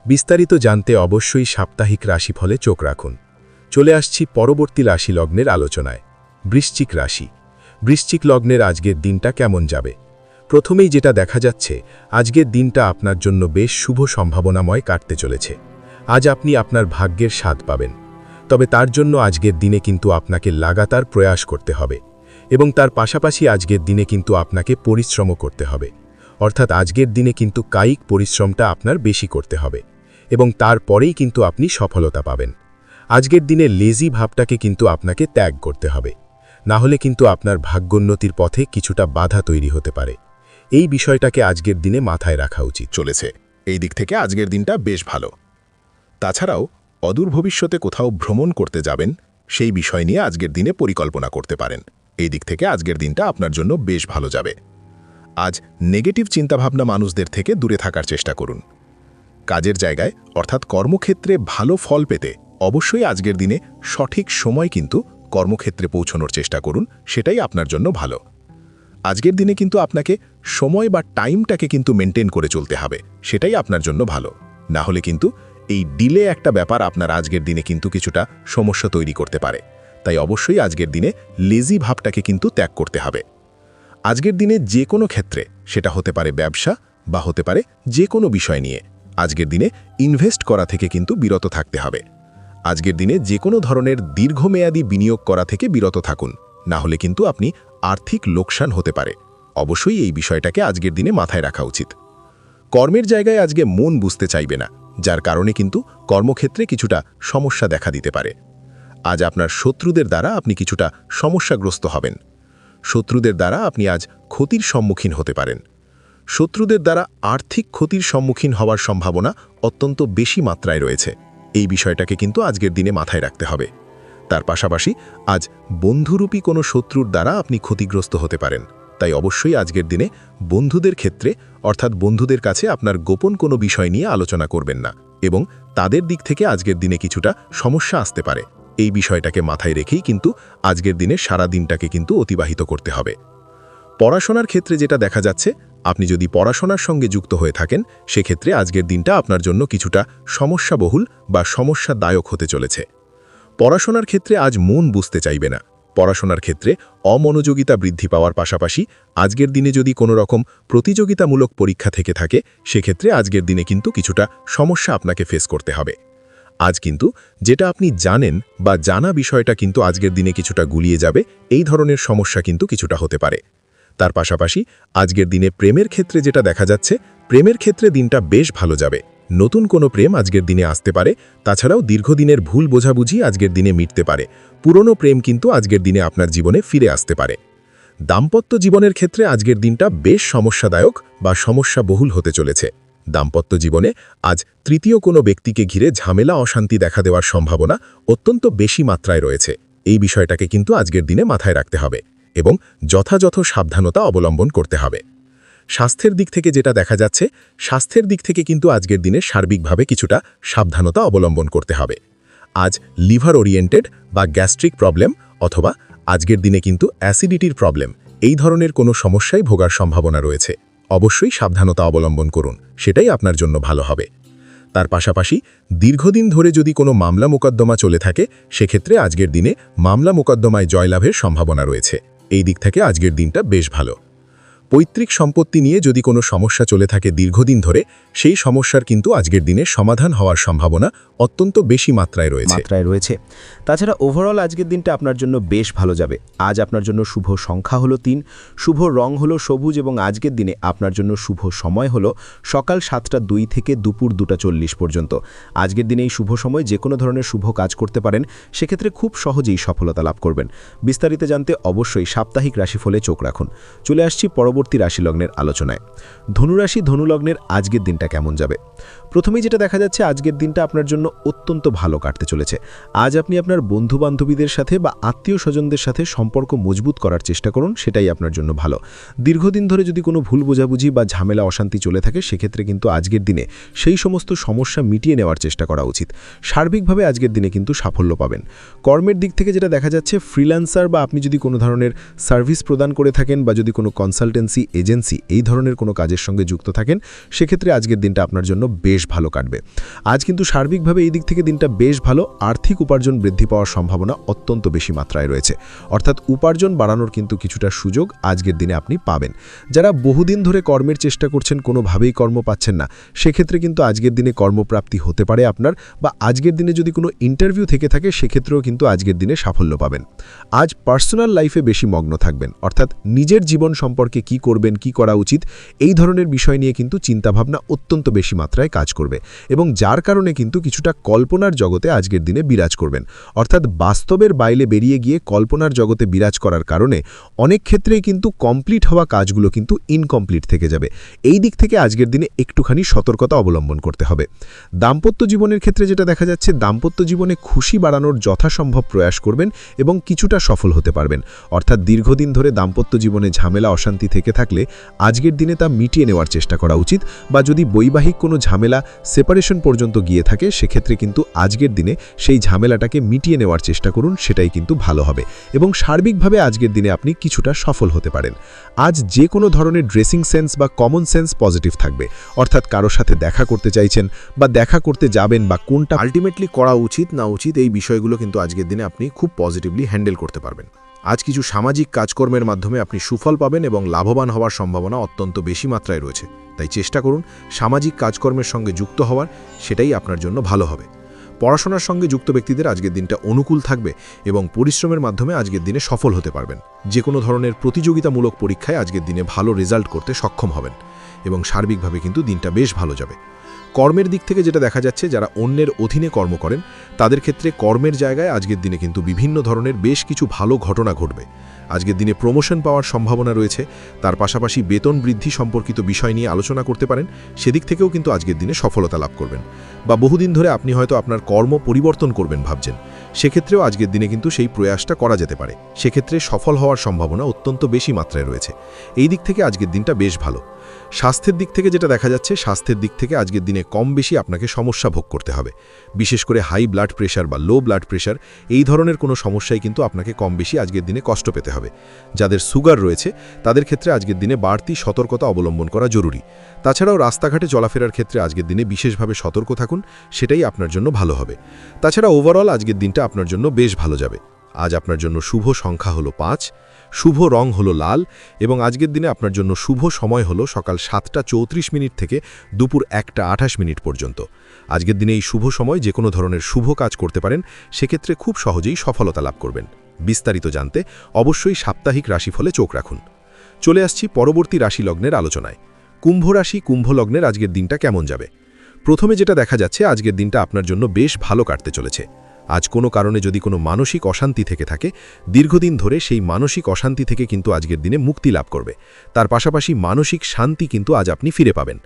বিস্তারিত জানতে অবশ্যই সাপ্তাহিক রাশিফলে চোখ রাখুন। চলে আসছি পরবর্তী রাশি লগ্নের আলোচনায়। বৃশ্চিক রাশি। বৃশ্চিক লগ্নের আজকের দিনটা কেমন যাবে? প্রথমেই যেটা দেখা যাচ্ছে, আজকের দিনটা আপনার জন্য বেশ শুভ সম্ভাবনাময় কাটতে চলেছে। আজ আপনি আপনার ভাগ্যের স্বাদ পাবেন, তবে তার জন্য আজকের দিনে কিন্তু আপনাকে লাগাতার প্রয়াস করতে হবে এবং তার পাশাপাশি আজকের দিনে কিন্তু আপনাকে পরিশ্রমও করতে হবে। অর্থাৎ আজকের দিনে কিন্তু কায়িক পরিশ্রমটা আপনার বেশি করতে হবে এবং তারপরেই কিন্তু আপনি সফলতা পাবেন। আজকের দিনে লেজি ভাবটাকে কিন্তু আপনাকে ত্যাগ করতে হবে, না হলে কিন্তু আপনার ভাগ্যোন্নতির পথে কিছুটা বাধা তৈরি হতে পারে। এই বিষয়টাকে আজকের দিনে মাথায় রাখা উচিত। চলেছে এই দিক থেকে আজকের দিনটা বেশ ভালো। তাছাড়াও অদূর ভবিষ্যতে কোথাও ভ্রমণ করতে যাবেন, সেই বিষয় নিয়ে আজকের দিনে পরিকল্পনা করতে পারেন। এই দিক থেকে আজকের দিনটা আপনার জন্য বেশ ভালো যাবে। আজ নেগেটিভ চিন্তাভাবনা মানুষদের থেকে দূরে থাকার চেষ্টা করুন। কাজের জায়গায় অর্থাৎ কর্মক্ষেত্রে ভালো ফল পেতে অবশ্যই আজকের দিনে সঠিক সময় কিন্তু কর্মক্ষেত্রে পৌঁছানোর চেষ্টা করুন, সেটাই আপনার জন্য ভালো। আজকের দিনে কিন্তু আপনাকে সময় বা টাইমটাকে কিন্তু মেনটেন করে চলতে হবে, সেটাই আপনার জন্য ভালো। না হলে কিন্তু এই ডিলে একটা ব্যাপার আপনার আজকের দিনে কিন্তু কিছুটা সমস্যা তৈরি করতে পারে। তাই অবশ্যই আজকের দিনে লেজি ভাবটাকে কিন্তু ত্যাগ করতে হবে। আজকের দিনে যে কোনো ক্ষেত্রে, সেটা হতে পারে ব্যবসা বা হতে পারে যে কোনো বিষয় নিয়ে, আজকের দিনে ইনভেস্ট করা থেকে কিন্তু বিরত থাকতে হবে। আজকের দিনে যে কোনো ধরনের দীর্ঘমেয়াদী বিনিয়োগ করা থেকে বিরত থাকুন, না হলে কিন্তু আপনি আর্থিক লোকসান হতে পারে। অবশ্যই এই বিষয়টাকে আজকের দিনে মাথায় রাখা উচিত। কর্মের জায়গায় আজকে মন বুঝতে চাইবে না, যার কারণে কিন্তু কর্মক্ষেত্রে কিছুটা সমস্যা দেখা দিতে পারে। আজ আপনার শত্রুদের দ্বারা আপনি কিছুটা সমস্যাগ্রস্ত হবেন। শত্রুদের দ্বারা আপনি আজ ক্ষতির সম্মুখীন হতে পারেন। শত্রুদের দ্বারা আর্থিক ক্ষতির সম্মুখীন হওয়ার সম্ভাবনা অত্যন্ত বেশি মাত্রায় রয়েছে। এই বিষয়টাকে কিন্তু আজকের দিনে মাথায় রাখতে হবে। তার পাশাপাশি আজ বন্ধুরূপী কোনো শত্রুর দ্বারা আপনি ক্ষতিগ্রস্ত হতে পারেন। তাই অবশ্যই আজকের দিনে বন্ধুদের ক্ষেত্রে অর্থাৎ বন্ধুদের কাছে আপনার গোপন কোনো বিষয় নিয়ে আলোচনা করবেন না এবং তাদের দিক থেকে আজকের দিনে কিছুটা সমস্যা আসতে পারে। এই বিষয়টাকে মাথায় রেখেই কিন্তু আজকের দিনে সারা দিনটাকে কিন্তু অতিবাহিত করতে হবে। পড়াশোনার ক্ষেত্রে যেটা দেখা যাচ্ছে, আপনি যদি পড়াশোনার সঙ্গে যুক্ত হয়ে থাকেন, সেক্ষেত্রে আজকের দিনটা আপনার জন্য কিছুটা সমস্যাবহুল বা সমস্যাদায়ক হতে চলেছে। পড়াশোনার ক্ষেত্রে আজ মন বুঝতে চাইবে না। পড়াশোনার ক্ষেত্রে অমনোযোগিতা বৃদ্ধি পাওয়ার পাশাপাশি আজকের দিনে যদি কোনো রকম প্রতিযোগিতামূলক পরীক্ষা থেকে থাকে, সেক্ষেত্রে আজকের দিনে কিন্তু কিছুটা সমস্যা আপনাকে ফেস করতে হবে। আজ কিন্তু যেটা আপনি জানেন বা জানা বিষয়টা কিন্তু আজকের দিনে কিছুটা গুলিয়ে যাবে, এই ধরনের সমস্যা কিন্তু কিছুটা হতে পারে। তার পাশাপাশি আজকের দিনে প্রেমের ক্ষেত্রে যেটা দেখা যাচ্ছে, প্রেমের ক্ষেত্রে দিনটা বেশ ভালো যাবে। নতুন কোনো প্রেম আজকের দিনে আসতে পারে। তাছাড়াও দীর্ঘদিনের ভুল বোঝাবুঝি আজকের দিনে মিটতে পারে। পুরনো প্রেম কিন্তু আজকের দিনে আপনার জীবনে ফিরে আসতে পারে। দাম্পত্য জীবনের ক্ষেত্রে আজকের দিনটা বেশ সমস্যাদায়ক বা সমস্যাবহুল হতে চলেছে। দাম্পত্য জীবনে আজ তৃতীয় কোনো ব্যক্তিকে ঘিরে ঝামেলা অশান্তি দেখা দেওয়ার সম্ভাবনা অত্যন্ত বেশি মাত্রায় রয়েছে। এই বিষয়টাকে কিন্তু আজকের দিনে মাথায় রাখতে হবে এবং যথাযথ সাবধানতা অবলম্বন করতে হবে। স্বাস্থ্যের দিক থেকে যেটা দেখা যাচ্ছে, স্বাস্থ্যের দিক থেকে কিন্তু আজকের দিনে সার্বিকভাবে কিছুটা সাবধানতা অবলম্বন করতে হবে। আজ লিভার ওরিয়েন্টেড বা গ্যাস্ট্রিক প্রবলেম অথবা আজকের দিনে কিন্তু অ্যাসিডিটির প্রবলেম, এই ধরনের কোনো সমস্যায় ভোগার সম্ভাবনা রয়েছে। অবশ্যই সাবধানতা অবলম্বন করুন, সেটাই আপনার জন্য ভালো হবে। তার পাশাপাশি দীর্ঘদিন ধরে যদি কোনো মামলা মোকদ্দমা চলে থাকে, সেক্ষেত্রে আজকের দিনে মামলা মোকদ্দমায় জয়লাভের সম্ভাবনা রয়েছে। এই দিক থেকে আজকের দিনটা বেশ ভালো। পৈতৃক সম্পত্তি নিয়ে যদি কোনো সমস্যা চলে থাকে দীর্ঘদিন ধরে সেই সমস্যার কিন্তু আজকের দিনে সমাধান হওয়ার সম্ভাবনা অত্যন্ত বেশি মাত্রায় রয়েছে। তাছাড়া ওভারঅল আজকের দিনটা আপনার জন্য বেশ ভালো যাবে। আজ আপনার জন্য শুভ সংখ্যা হলো 3, শুভ রং হলো সবুজ এবং আজকের দিনে আপনার জন্য শুভ সময় হলো সকাল 7:02 থেকে দুপুর 2:40 পর্যন্ত। আজকের দিনে এই শুভ সময় যে কোনো ধরনের শুভ কাজ করতে পারেন, সেক্ষেত্রে খুব সহজেই সফলতা লাভ করবেন। বিস্তারিত জানতে অবশ্যই সাপ্তাহিক রাশিফলে চোখ রাখুন। চলে আসছি পরবর্তী রাশিলগ্নের আলোচনায়। ধনুরাশি ধনুলগ্নের আজকের দিনটা কেমন যাবে? প্রথমেই যেটা দেখা যাচ্ছে আজকের দিনটা আপনার জন্য অত্যন্ত ভালো কাটতে চলেছে। আজ আপনি আপনার বন্ধু-বান্ধবীদের সাথে বা আত্মীয় স্বজনদের সাথে সম্পর্ক মজবুত করার চেষ্টা করুন, সেটাই আপনার জন্য ভালো। দীর্ঘদিন ধরে যদি কোনো ভুল বোঝাবুঝি বা ঝামেলা অশান্তি চলে থাকে, সেক্ষেত্রে কিন্তু আজকের দিনে সেই সমস্ত সমস্যা মিটিয়ে নেওয়ার চেষ্টা করা উচিত। সার্বিকভাবে আজকের দিনে কিন্তু সাফল্য পাবেন। কর্মের দিক থেকে যেটা দেখা যাচ্ছে, ফ্রিল্যান্সার বা আপনি যদি কোনো ধরনের সার্ভিস প্রদান করে থাকেন বা যদি কোনো কনসালটেন্সি এজেন্সি এই ধরনের কোনো কাজের সঙ্গে যুক্ত থাকেন, সেক্ষেত্রে আজকের দিনটা আপনার জন্য বেশ ভালো কাটবে। আজ কিন্তু সার্বিকভাবে এই দিক থেকে দিনটা বেশ ভালো। আর্থিক উপার্জন বৃদ্ধি পাওয়ার সম্ভাবনা অত্যন্ত বেশি মাত্রায় রয়েছে, অর্থাৎ উপার্জন বাড়ানোর কিন্তু কিছুটা সুযোগ আজকের দিনে আপনি পাবেন। যারা বহুদিন ধরে কর্মের চেষ্টা করছেন, কোনোভাবেই কর্ম পাচ্ছেন না, সেক্ষেত্রে কিন্তু আজকের দিনে কর্মপ্রাপ্তি হতে পারে আপনার, বা আজকের দিনে যদি কোনো ইন্টারভিউ থেকে থাকে সেক্ষেত্রেও কিন্তু আজকের দিনে সাফল্য পাবেন। আজ পার্সোনাল লাইফে বেশি মগ্ন থাকবেন, অর্থাৎ নিজের জীবন সম্পর্কে কি করবেন, কি করা উচিত, এই ধরনের বিষয় নিয়ে কিন্তু চিন্তাভাবনা অত্যন্ত বেশি মাত্রায় কাজ করবে এবং যার কারণে কিন্তু কিছুটা কল্পনার জগতে আজকের দিনে বিরাজ করবেন। অর্থাৎ বাস্তবের বাইরে বেরিয়ে গিয়ে কল্পনার জগতে বিরাজ করার কারণে অনেক ক্ষেত্রেই কিন্তু কমপ্লিট হওয়া কাজগুলো কিন্তু ইনকমপ্লিট থেকে যাবে। এই দিক থেকে আজকের দিনে একটুখানি সতর্কতা অবলম্বন করতে হবে। দাম্পত্য জীবনের ক্ষেত্রে যেটা দেখা যাচ্ছে, দাম্পত্য জীবনে খুশি বাড়ানোর যথাসম্ভব প্রয়াস করবেন এবং কিছুটা সফল হতে পারবেন। অর্থাৎ দীর্ঘদিন ধরে দাম্পত্য জীবনে ঝামেলা অশান্তি থেকে থাকলে আজকের দিনে তা মিটিয়ে নেওয়ার চেষ্টা করা উচিত, বা যদি বৈবাহিক কোনো ঝামেলা সেপারেশন পর্যন্ত গিয়ে থাকে, সেক্ষেত্রে কিন্তু আজকের দিনে সেই ঝামেলাটাকে মিটিয়ে নেওয়ার চেষ্টা করুন, সেটাই কিন্তু ভালো হবে এবং সার্বিকভাবে আজকের দিনে আপনি কিছুটা সফল হতে পারেন। আজ যে কোনো ধরনের ড্রেসিং সেন্স বা কমন সেন্স পজিটিভ থাকবে, অর্থাৎ কারোর সাথে দেখা করতে চাইছেন বা দেখা করতে যাবেন বা কোনটা আলটিমেটলি করা উচিত না উচিত, এই বিষয়গুলো কিন্তু আজকের দিনে আপনি খুব পজিটিভলি হ্যান্ডেল করতে পারবেন। আজ কিছু সামাজিক কাজকর্মের মাধ্যমে আপনি সুফল পাবেন এবং লাভবান হওয়ার সম্ভাবনা অত্যন্ত বেশি মাত্রায় রয়েছে। তাই চেষ্টা করুন সামাজিক কাজকর্মের সঙ্গে যুক্ত হওয়ার, সেটাই আপনার জন্য ভালো হবে। পড়াশোনার সঙ্গে যুক্ত ব্যক্তিদের আজকের দিনটা অনুকূল থাকবে এবং পরিশ্রমের মাধ্যমে আজকের দিনে সফল হতে পারবেন। যে কোনো ধরনের প্রতিযোগিতামূলক পরীক্ষায় আজকের দিনে ভালো রেজাল্ট করতে সক্ষম হবেন এবং সার্বিকভাবে কিন্তু দিনটা বেশ ভালো যাবে। কর্মের দিক থেকে যেটা দেখা যাচ্ছে, যারা অন্যের অধীনে কর্ম করেন তাদের ক্ষেত্রে কর্মের জায়গায় আজকের দিনে কিন্তু বিভিন্ন ধরনের বেশ কিছু ভালো ঘটনা ঘটবে। আজকের দিনে প্রমোশন পাওয়ার সম্ভাবনা রয়েছে। তার পাশাপাশি বেতন বৃদ্ধি সম্পর্কিত বিষয় নিয়ে আলোচনা করতে পারেন, সেদিক থেকেও কিন্তু আজকের দিনে সফলতা লাভ করবেন। বা বহুদিন ধরে আপনি হয়তো আপনার কর্ম পরিবর্তন করবেন ভাবছেন, সেক্ষেত্রেও আজকের দিনে কিন্তু সেই প্রয়াসটা করা যেতে পারে। সেক্ষেত্রে সফল হওয়ার সম্ভাবনা অত্যন্ত বেশি মাত্রায় রয়েছে। এই দিক থেকে আজকের দিনটা বেশ ভালো। স্বাস্থ্যের দিক থেকে যেটা দেখা যাচ্ছে, স্বাস্থ্যের দিক থেকে আজকের দিনে কম বেশি আপনাকে সমস্যা ভোগ করতে হবে। বিশেষ করে হাই ব্লাড প্রেশার বা লো ব্লাড প্রেশার এই ধরনের কোনো সমস্যায় কিন্তু আপনাকে কম বেশি আজকের দিনে কষ্ট পেতে হবে। যাদের সুগার রয়েছে তাদের ক্ষেত্রে আজকের দিনে বাড়তি সতর্কতা অবলম্বন করা জরুরি। তাছাড়াও রাস্তাঘাটে চলাফেরার ক্ষেত্রে আজকের দিনে বিশেষভাবে সতর্ক থাকুন, সেটাই আপনার জন্য ভালো হবে। তাছাড়া ওভারঅল আজকের দিনটা আপনার জন্য বেশ ভালো যাবে। আজ আপনার জন্য শুভ সংখ্যা হলো 5, শুভ রং হলো লাল এবং আজকের দিনে আপনার জন্য শুভ সময় হলো সকাল 7:34 থেকে দুপুর 1:28 পর্যন্ত। আজকের দিনে এই শুভ সময় যে কোনো ধরনের শুভ কাজ করতে পারেন, সেক্ষেত্রে খুব সহজেই সফলতা লাভ করবেন। বিস্তারিত জানতে অবশ্যই সাপ্তাহিক রাশিফলে চোখ রাখুন। চলে আসছি পরবর্তী রাশি লগ্নের আলোচনায়। কুম্ভ রাশি কুম্ভ লগ্নের আজকের দিনটা কেমন যাবে? প্রথমে যেটা দেখা যাচ্ছে, আজকের দিনটা আপনার জন্য বেশ ভালো কাটতে চলেছে। আজ কোনো কারণে যদি কোনো মানসিক অশান্তি থেকে থাকে, দীর্ঘদিন ধরে সেই মানসিক অশান্তি থেকে কিন্তু আজকের দিনে মুক্তি লাভ করবে। তার পাশাপাশি মানসিক শান্তি কিন্তু আজ আপনি ফিরে পাবেন।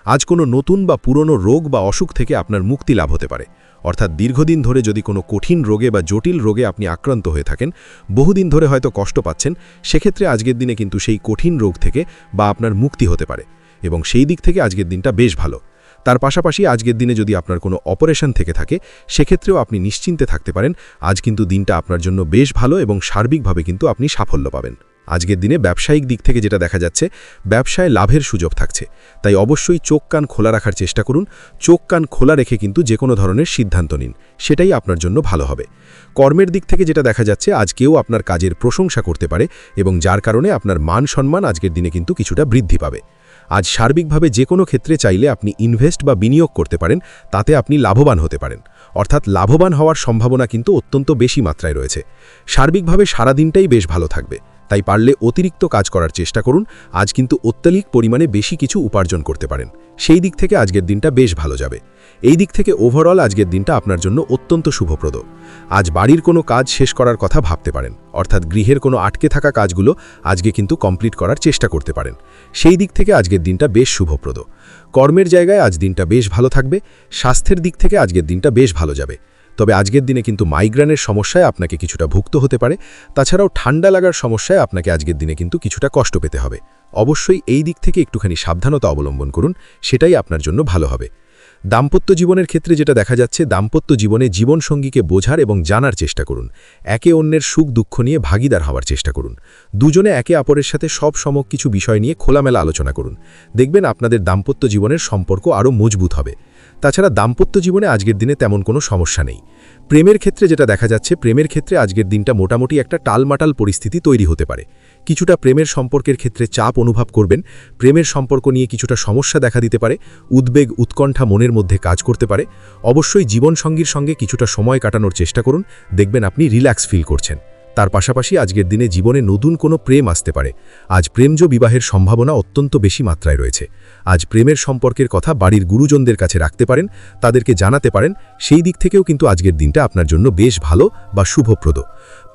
আজ কোনো নতুন বা পুরনো রোগ বা অসুখ থেকে আপনার মুক্তি লাভ হতে পারে। অর্থাৎ দীর্ঘদিন ধরে যদি কোনো কঠিন রোগে বা জটিল রোগে আপনি আক্রান্ত হয়ে থাকেন, বহুদিন ধরে হয়তো কষ্ট পাচ্ছেন, সেক্ষেত্রে আজকের দিনে কিন্তু সেই কঠিন রোগ থেকে বা আপনার মুক্তি হতে পারে এবং সেই দিক থেকে আজকের দিনটা বেশ ভালো। তার পাশাপাশি আজকের দিনে যদি আপনার কোনো অপারেশন থেকে থাকে, সেক্ষেত্রেও আপনি নিশ্চিন্তে থাকতে পারেন। আজ কিন্তু দিনটা আপনার জন্য বেশ ভালো এবং সার্বিকভাবে কিন্তু আপনি সাফল্য পাবেন। আজকের দিনে ব্যবসায়িক দিক থেকে যেটা দেখা যাচ্ছে, ব্যবসায় লাভের সুযোগ থাকছে, তাই অবশ্যই চোখ কান খোলা রাখার চেষ্টা করুন। চোখ কান খোলা রেখে কিন্তু যে কোনো ধরনের সিদ্ধান্ত নিন, সেটাই আপনার জন্য ভালো হবে। কর্মের দিক থেকে যেটা দেখা যাচ্ছে, আজ কেউ আপনার কাজের প্রশংসা করতে পারে এবং যার কারণে আপনার মান সম্মান আজকের দিনে কিন্তু কিছুটা বৃদ্ধি পাবে। আজ সার্বিকভাবে যে কোনো ক্ষেত্রে চাইলে আপনি ইনভেস্ট বা বিনিয়োগ করতে পারেন, তাতে আপনি লাভবান হতে পারেন। অর্থাৎ লাভবান হওয়ার সম্ভাবনা কিন্তু অত্যন্ত বেশি মাত্রায় রয়েছে। সার্বিকভাবে সারা দিনটাই বেশ ভালো থাকবে, তাই পারলে অতিরিক্ত কাজ করার চেষ্টা করুন। আজ কিন্তু অত্যধিক পরিমাণে বেশি কিছু উপার্জন করতে পারেন, সেই দিক থেকে আজকের দিনটা বেশ ভালো যাবে। এই দিক থেকে ওভারঅল আজকের দিনটা আপনার জন্য অত্যন্ত শুভপ্রদ। আজ বাড়ির কোনো কাজ শেষ করার কথা ভাবতে পারেন, অর্থাৎ গৃহের কোনো আটকে থাকা কাজগুলো আজকে কিন্তু কমপ্লিট করার চেষ্টা করতে পারেন। সেই দিক থেকে আজকের দিনটা বেশ শুভপ্রদ। কর্মের জায়গায় আজ দিনটা বেশ ভালো থাকবে। স্বাস্থ্যের দিক থেকে আজকের দিনটা বেশ ভালো যাবে। তবে আজকের দিনে কিন্তু মাইগ্রেনের সমস্যায় আপনাকে কিছুটা ভুগতে হতে পারে। তাছাড়াও ঠান্ডা লাগার সমস্যায় আপনাকে আজকের দিনে কিন্তু কিছুটা কষ্ট পেতে হবে। অবশ্যই এই দিক থেকে একটুখানি সাবধানতা অবলম্বন করুন, সেটাই আপনার জন্য ভালো হবে। দাম্পত্য জীবনের ক্ষেত্রে যেটা দেখা যাচ্ছে, দাম্পত্য জীবনে জীবনসঙ্গীকে বোঝার এবং জানার চেষ্টা করুন। একে অন্যের সুখ দুঃখ নিয়ে ভাগিদার হওয়ার চেষ্টা করুন। দুজনে একে অপরের সাথে সব কিছু বিষয় নিয়ে খোলামেলা আলোচনা করুন। দেখবেন আপনাদের দাম্পত্য জীবনের সম্পর্ক আরও মজবুত হবে। তাছাড়া দাম্পত্য জীবনে আজকের দিনে তেমন কোনো সমস্যা নেই। প্রেমের ক্ষেত্রে যেটা দেখা যাচ্ছে, প্রেমের ক্ষেত্রে আজকের দিনটা মোটামুটি একটা টালমাটাল পরিস্থিতি তৈরি হতে পারে। কিছুটা প্রেমের সম্পর্কের ক্ষেত্রে চাপ অনুভব করবেন। প্রেমের সম্পর্ক নিয়ে কিছুটা সমস্যা দেখা দিতে পারে। উদ্বেগ উৎকণ্ঠা মনের মধ্যে কাজ করতে পারে। অবশ্যই জীবনসঙ্গীর সঙ্গে কিছুটা সময় কাটানোর চেষ্টা করুন, দেখবেন আপনি রিল্যাক্স ফিল করছেন। তার পাশাপাশি আজকের দিনে জীবনে নতুন কোনো প্রেম আসতে পারে। আজ প্রেমজ বিবাহের সম্ভাবনা অত্যন্ত বেশি মাত্রায় রয়েছে। আজ প্রেমের সম্পর্কের কথা বাড়ির গুরুজনদের কাছে রাখতে পারেন, তাদেরকে জানাতে পারেন। সেই দিক থেকেও কিন্তু আজকের দিনটা আপনার জন্য বেশ ভালো বা শুভপ্রদ।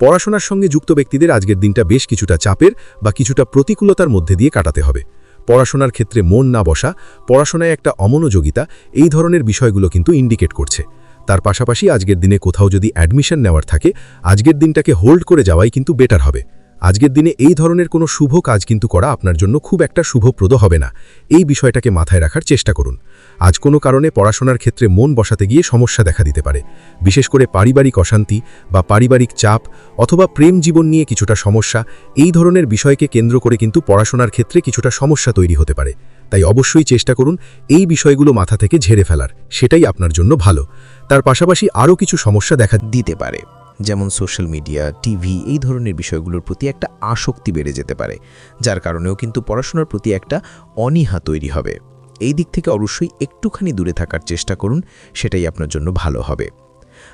পড়াশোনার সঙ্গে যুক্ত ব্যক্তিদের আজকের দিনটা বেশ কিছুটা চাপের বা কিছুটা প্রতিকূলতার মধ্যে দিয়ে কাটাতে হবে। পড়াশোনার ক্ষেত্রে মন না বসা, পড়াশোনায় একটা অমনোযোগিতা, এই ধরনের বিষয়গুলো কিন্তু ইন্ডিকেট করছে। তার পাশাপাশি আজকের দিনে কোথাও যদি অ্যাডমিশন নেওয়ার থাকে, আজকের দিনটাকে হোল্ড করে যাওয়াই কিন্তু বেটার হবে। আজকের দিনে এই ধরনের কোনো শুভ কাজ কিন্তু করা আপনার জন্য খুব একটা শুভপ্রদ হবে না। এই বিষয়টাকে মাথায় রাখার চেষ্টা করুন। আজ কোনো কারণে পড়াশোনার ক্ষেত্রে মন বসাতে গিয়ে সমস্যা দেখা দিতে পারে। বিশেষ করে পারিবারিক অশান্তি বা পারিবারিক চাপ অথবা প্রেম জীবন নিয়ে কিছুটা সমস্যা, এই ধরনের বিষয়কে কেন্দ্র করে কিন্তু পড়াশোনার ক্ষেত্রে কিছুটা সমস্যা তৈরি হতে পারে। তাই অবশ্যই চেষ্টা করুন এই বিষয়গুলো মাথা থেকে ঝেড়ে ফেলার, সেটাই আপনার জন্য ভালো। তার পাশাপাশি আরও কিছু সমস্যা দেখা দিতে পারে, যেমন সোশ্যাল মিডিয়া, টিভি, এই ধরনের বিষয়গুলোর প্রতি একটা আসক্তি বেড়ে যেতে পারে, যার কারণেও কিন্তু পড়াশোনার প্রতি একটা অনীহা তৈরি হবে। এই দিক থেকে অবশ্যই একটুখানি দূরে থাকার চেষ্টা করুন, সেটাই আপনার জন্য ভালো হবে।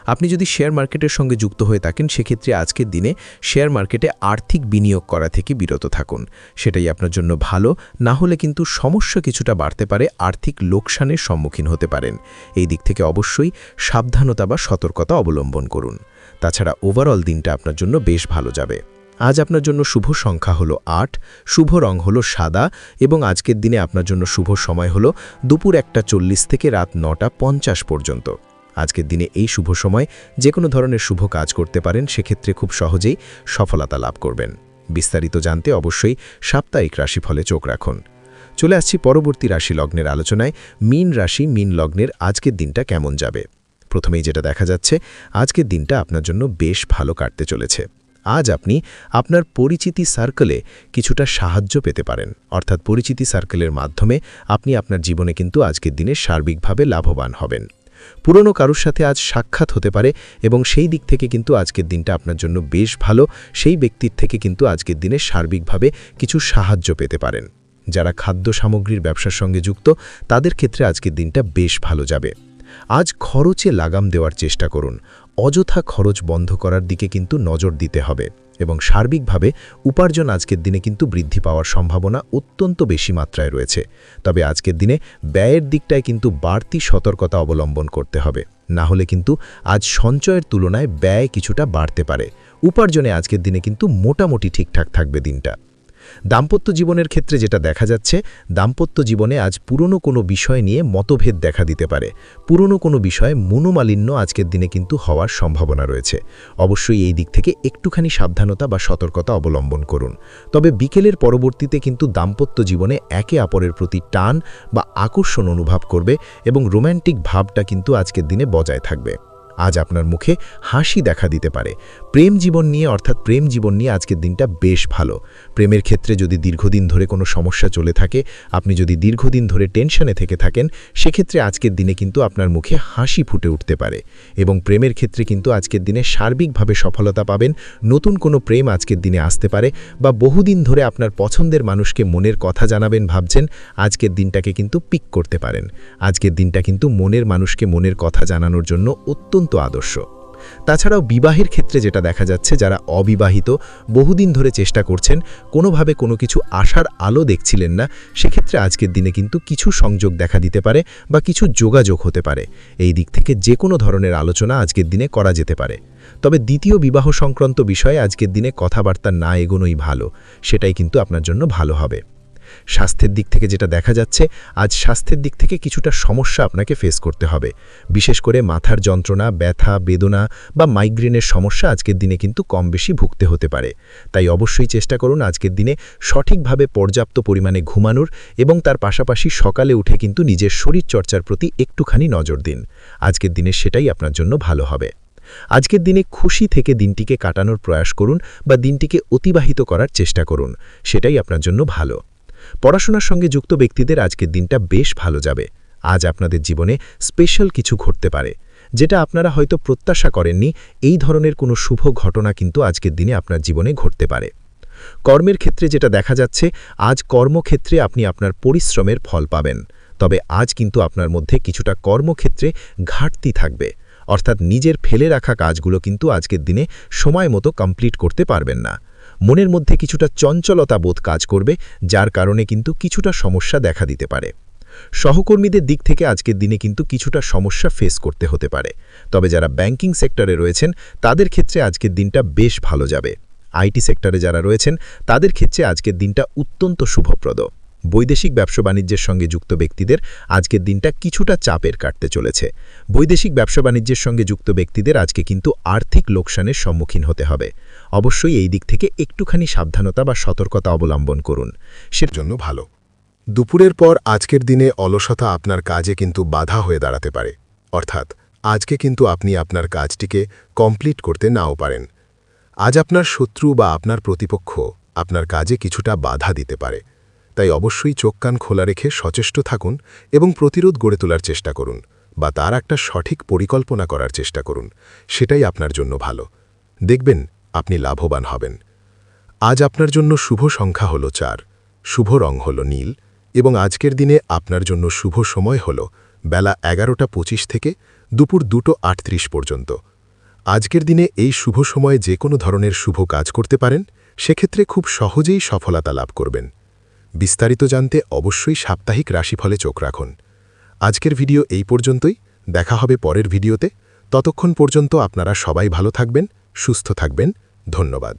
আপনি যদি শেয়ার মার্কেটের সঙ্গে যুক্ত হয়ে থাকেন, সেক্ষেত্রে আজকের দিনে শেয়ার মার্কেটে আর্থিক বিনিয়োগ করা থেকে বিরত থাকুন, সেটাই আপনার জন্য ভালো। না হলে কিন্তু সমস্যা কিছুটা বাড়তে পারে, আর্থিক লোকসানের সম্মুখীন হতে পারেন। এই দিক থেকে অবশ্যই সাবধানতা বা সতর্কতা অবলম্বন করুন। তাছাড়া ওভারঅল দিনটা আপনার জন্য বেশ ভালো যাবে। আজ আপনার জন্য শুভ সংখ্যা হলো 8, শুভ রং হলো সাদা এবং আজকের দিনে আপনার জন্য শুভ সময় হলো দুপুর 1:40 থেকে রাত 9:50 পর্যন্ত। আজকের দিনে এই শুভ সময় যে কোনো ধরনের শুভ কাজ করতে পারেন, সেক্ষেত্রে খুব সহজেই সফলতা লাভ করবেন। বিস্তারিত জানতে অবশ্যই সাপ্তাহিক রাশিফলে চোখ রাখুন। চলে আসছি পরবর্তী রাশি লগ্নের আলোচনায়। মীন রাশি, মীন লগ্নের আজকের দিনটা কেমন যাবে? প্রথমেই যেটা দেখা যাচ্ছে, আজকের দিনটা আপনার জন্য বেশ ভালো কাটতে চলেছে। আজ আপনি আপনার পরিচিতি সার্কেলে কিছুটা সাহায্য পেতে পারেন, অর্থাৎ পরিচিতি সার্কেলের মাধ্যমে আপনি আপনার জীবনে কিন্তু আজকের দিনে সার্বিকভাবে লাভবান হবেন। পুরনো কারোর সাথে আজ সাক্ষাৎ হতে পারে এবং সেই দিক থেকে কিন্তু আজকের দিনটা আপনার জন্য বেশ ভালো। সেই ব্যক্তির থেকে কিন্তু আজকের দিনে সার্বিকভাবে কিছু সাহায্য পেতে পারেন। যারা খাদ্য সামগ্রীর ব্যবসার সঙ্গে যুক্ত, তাদের ক্ষেত্রে আজকের দিনটা বেশ ভালো যাবে। আজ খরচে লাগাম দেওয়ার চেষ্টা করুন। অযথা খরচ বন্ধ করার দিকে কিন্তু নজর দিতে হবে এবং সার্বিকভাবে উপার্জন আজকের দিনে কিন্তু বৃদ্ধি পাওয়ার সম্ভাবনা অত্যন্ত বেশি মাত্রায় রয়েছে। তবে আজকের দিনে ব্যয়ের দিকটায় কিন্তু বাড়তি সতর্কতা অবলম্বন করতে হবে, না হলে কিন্তু আজ সঞ্চয়ের তুলনায় ব্যয় কিছুটা বাড়তে পারে। উপার্জনে আজকের দিনে কিন্তু মোটামুটি ঠিকঠাক থাকবে দিনটা। দাম্পত্য জীবনের ক্ষেত্রে যেটা দেখা যাচ্ছে, দাম্পত্য জীবনে আজ পুরনো কোনো বিষয় নিয়ে মতভেদ দেখা দিতে পারে। পুরনো কোনো বিষয়ে মনোমালিন্য আজকের দিনে কিন্তু হওয়ার সম্ভাবনা রয়েছে। অবশ্যই এই দিক থেকে একটুখানি সাবধানতা বা সতর্কতা অবলম্বন করুন। তবে বিকেলের পরবর্তীতে কিন্তু দাম্পত্য জীবনে একে অপরের প্রতি টান বা আকর্ষণ অনুভব করবে এবং রোম্যান্টিক ভাবটা কিন্তু আজকের দিনে বজায় থাকবে। আজ আপনার মুখে হাসি দেখা দিতে পারে। প্রেম জীবন নিয়ে অর্থাৎ প্রেম জীবন নিয়ে আজকের দিনটা বেশ ভালো। প্রেমের ক্ষেত্রে যদি দীর্ঘদিন ধরে কোনো সমস্যা চলে থাকে, আপনি যদি দীর্ঘদিন ধরে টেনশনে থেকে থাকেন, সেক্ষেত্রে আজকের দিনে কিন্তু আপনার মুখে হাসি ফুটে উঠতে পারে এবং প্রেমের ক্ষেত্রে কিন্তু আজকের দিনে সার্বিকভাবে সফলতা পাবেন। নতুন কোনো প্রেম আজকের দিনে আসতে পারে, বা বহুদিন ধরে আপনার পছন্দের মানুষকে মনের কথা জানাবেন ভাবছেন, আজকের দিনটাকে কিন্তু পিক করতে পারেন। আজকের দিনটা কিন্তু মনের মানুষকে মনের কথা জানানোর জন্য অত্যন্ত আদর্শ। তাছাড়াও বিবাহের ক্ষেত্রে যেটা দেখা যাচ্ছে, যারা অবিবাহিত বহুদিন ধরে চেষ্টা করছেন, কোনোভাবে কোনো কিছু আশার আলো দেখছিলেন না, সেক্ষেত্রে আজকের দিনে কিন্তু কিছু সংযোগ দেখা দিতে পারে বা কিছু যোগাযোগ হতে পারে। এই দিক থেকে যে কোনো ধরনের আলোচনা আজকের দিনে করা যেতে পারে। তবে দ্বিতীয় বিবাহ সংক্রান্ত বিষয়ে আজকের দিনে কথাবার্তা না এগোনোই ভালো, সেটাই কিন্তু আপনার জন্য ভালো হবে। স্বাস্থ্যের দিক থেকে যেটা দেখা যাচ্ছে, আজ স্বাস্থ্যের দিক থেকে কিছুটা সমস্যা আপনাকে ফেস করতে হবে। বিশেষ করে মাথার যন্ত্রণা, ব্যথা, বেদনা বা মাইগ্রেনের সমস্যা আজকের দিনে কিন্তু কম বেশি ভুগতে হতে পারে। তাই অবশ্যই চেষ্টা করুন আজকের দিনে সঠিকভাবে পর্যাপ্ত পরিমাণে ঘুমানোর এবং তার পাশাপাশি সকালে উঠে কিন্তু নিজের শরীরচর্চার প্রতি একটুখানি নজর দিন। আজকের দিনে সেটাই আপনার জন্য ভালো হবে। আজকের দিনে খুশি থেকে দিনটিকে কাটানোর প্রয়াস করুন বা দিনটিকে অতিবাহিত করার চেষ্টা করুন, সেটাই আপনার জন্য ভালো। পড়াশোনার সঙ্গে যুক্ত ব্যক্তিদের আজকের দিনটা বেশ ভালো যাবে। আজ আপনাদের জীবনে স্পেশাল কিছু ঘটতে পারে, যেটা আপনারা হয়তো প্রত্যাশা করেননি। এই ধরনের কোনো শুভ ঘটনা কিন্তু আজকের দিনে আপনার জীবনে ঘটতে পারে। কর্মের ক্ষেত্রে যেটা দেখা যাচ্ছে, আজ কর্মক্ষেত্রে আপনি আপনার পরিশ্রমের ফল পাবেন। তবে আজ কিন্তু আপনার মধ্যে কিছুটা কর্মক্ষেত্রে ঘাটতি থাকবে, অর্থাৎ নিজের ফেলে রাখা কাজগুলো কিন্তু আজকের দিনে সময় মতো কমপ্লিট করতে পারবেন না। মনের মধ্যে কিছুটা চঞ্চলতা বোধ কাজ করবে, যার কারণে কিন্তু কিছুটা সমস্যা দেখা দিতে পারে। সহকর্মীদের দিক থেকে আজকের দিনে কিন্তু কিছুটা সমস্যা ফেস করতে হতে পারে। তবে যারা ব্যাংকিং সেক্টরে রয়েছেন, তাদের ক্ষেত্রে আজকের দিনটা বেশ ভালো যাবে। আইটি সেক্টরে যারা রয়েছেন, তাদের ক্ষেত্রে আজকের দিনটা অত্যন্ত শুভপ্রদ। বৈদেশিক ব্যবসা বাণিজ্যের সঙ্গে যুক্ত ব্যক্তিদের আজকের দিনটা কিছুটা চাপের কাটতে চলেছে। বৈদেশিক ব্যবসা বাণিজ্যের সঙ্গে যুক্ত ব্যক্তিদের আজকে কিন্তু আর্থিক লোকসানের সম্মুখীন হতে হবে। অবশ্যই এই দিক থেকে একটুখানি সাবধানতা বা সতর্কতা অবলম্বন করুন, সের জন্য ভালো। দুপুরের পর আজকের দিনে অলসতা আপনার কাজে কিন্তু বাধা হয়ে দাঁড়াতে পারে, অর্থাৎ আজকে কিন্তু আপনি আপনার কাজটিকে কমপ্লিট করতে নাও পারেন। আজ আপনার শত্রু বা আপনার প্রতিপক্ষ আপনার কাজে কিছুটা বাধা দিতে পারে। তাই অবশ্যই চোখ কান খোলা রেখে সচেষ্ট থাকুন এবং প্রতিরোধ গড়ে তোলার চেষ্টা করুন, বা তার একটা সঠিক পরিকল্পনা করার চেষ্টা করুন। সেটাই আপনার জন্য ভালো। দেখবেন আপনি লাভবান হবেন। আজ আপনার জন্য শুভ সংখ্যা হল 4, শুভ রং হল নীল এবং আজকের দিনে আপনার জন্য শুভ সময় হল বেলা 11:25 থেকে দুপুর 2:38 পর্যন্ত। আজকের দিনে এই শুভ সময়ে যে কোনো ধরনের শুভ কাজ করতে পারেন, সেক্ষেত্রে খুব সহজেই সফলতা লাভ করবেন। বিস্তারিত জানতে অবশ্যই সাপ্তাহিক রাশিফলে চোখ রাখুন। আজকের ভিডিও এই পর্যন্তই। দেখা হবে পরের ভিডিওতে। ততক্ষণ পর্যন্ত আপনারা সবাই ভালো থাকবেন, সুস্থ থাকবেন। ধন্যবাদ।